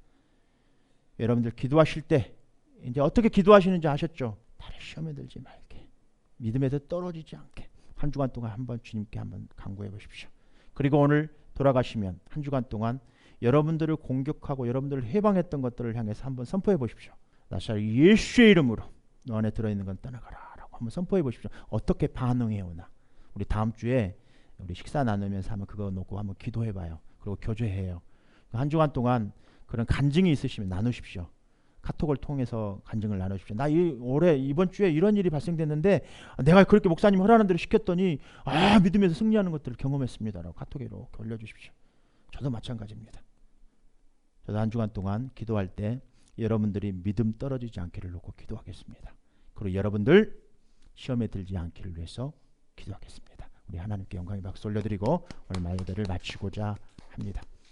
여러분들 기도하실 때 이제 어떻게 기도하시는지 아셨죠? 다른 시험에 들지 말게, 믿음에서 떨어지지 않게 한 주간 동안 한번 주님께 한번 간구해 보십시오. 그리고 오늘 돌아가시면 한 주간 동안 여러분들을 공격하고 여러분들을 해방했던 것들을 향해서 한번 선포해 보십시오. 나사렛 예수의 이름으로 너 안에 들어있는 건 떠나가라 라고 한번 선포해 보십시오. 어떻게 반응해 오나. 우리 다음 주에 우리 식사 나누면서 한번 그거 놓고 한번 기도해 봐요. 그리고 교제해요. 한 주간 동안 그런 간증이 있으시면 나누십시오. 카톡을 통해서 간증을 나누십시오. 나 올해 이번 주에 이런 일이 발생됐는데 내가 그렇게 목사님 하라는 대로 시켰더니 믿음에서 승리하는 것들을 경험했습니다 라고 카톡으로 올려주십시오. 저도 마찬가지입니다. 저도 한 주간 동안 기도할 때 여러분들이 믿음 떨어지지 않기를 놓고 기도하겠습니다. 그리고 여러분들 시험에 들지 않기를 위해서 기도하겠습니다. 우리 하나님께 영광의 박수 올려드리고 오늘 말씀을 마치고자 합니다.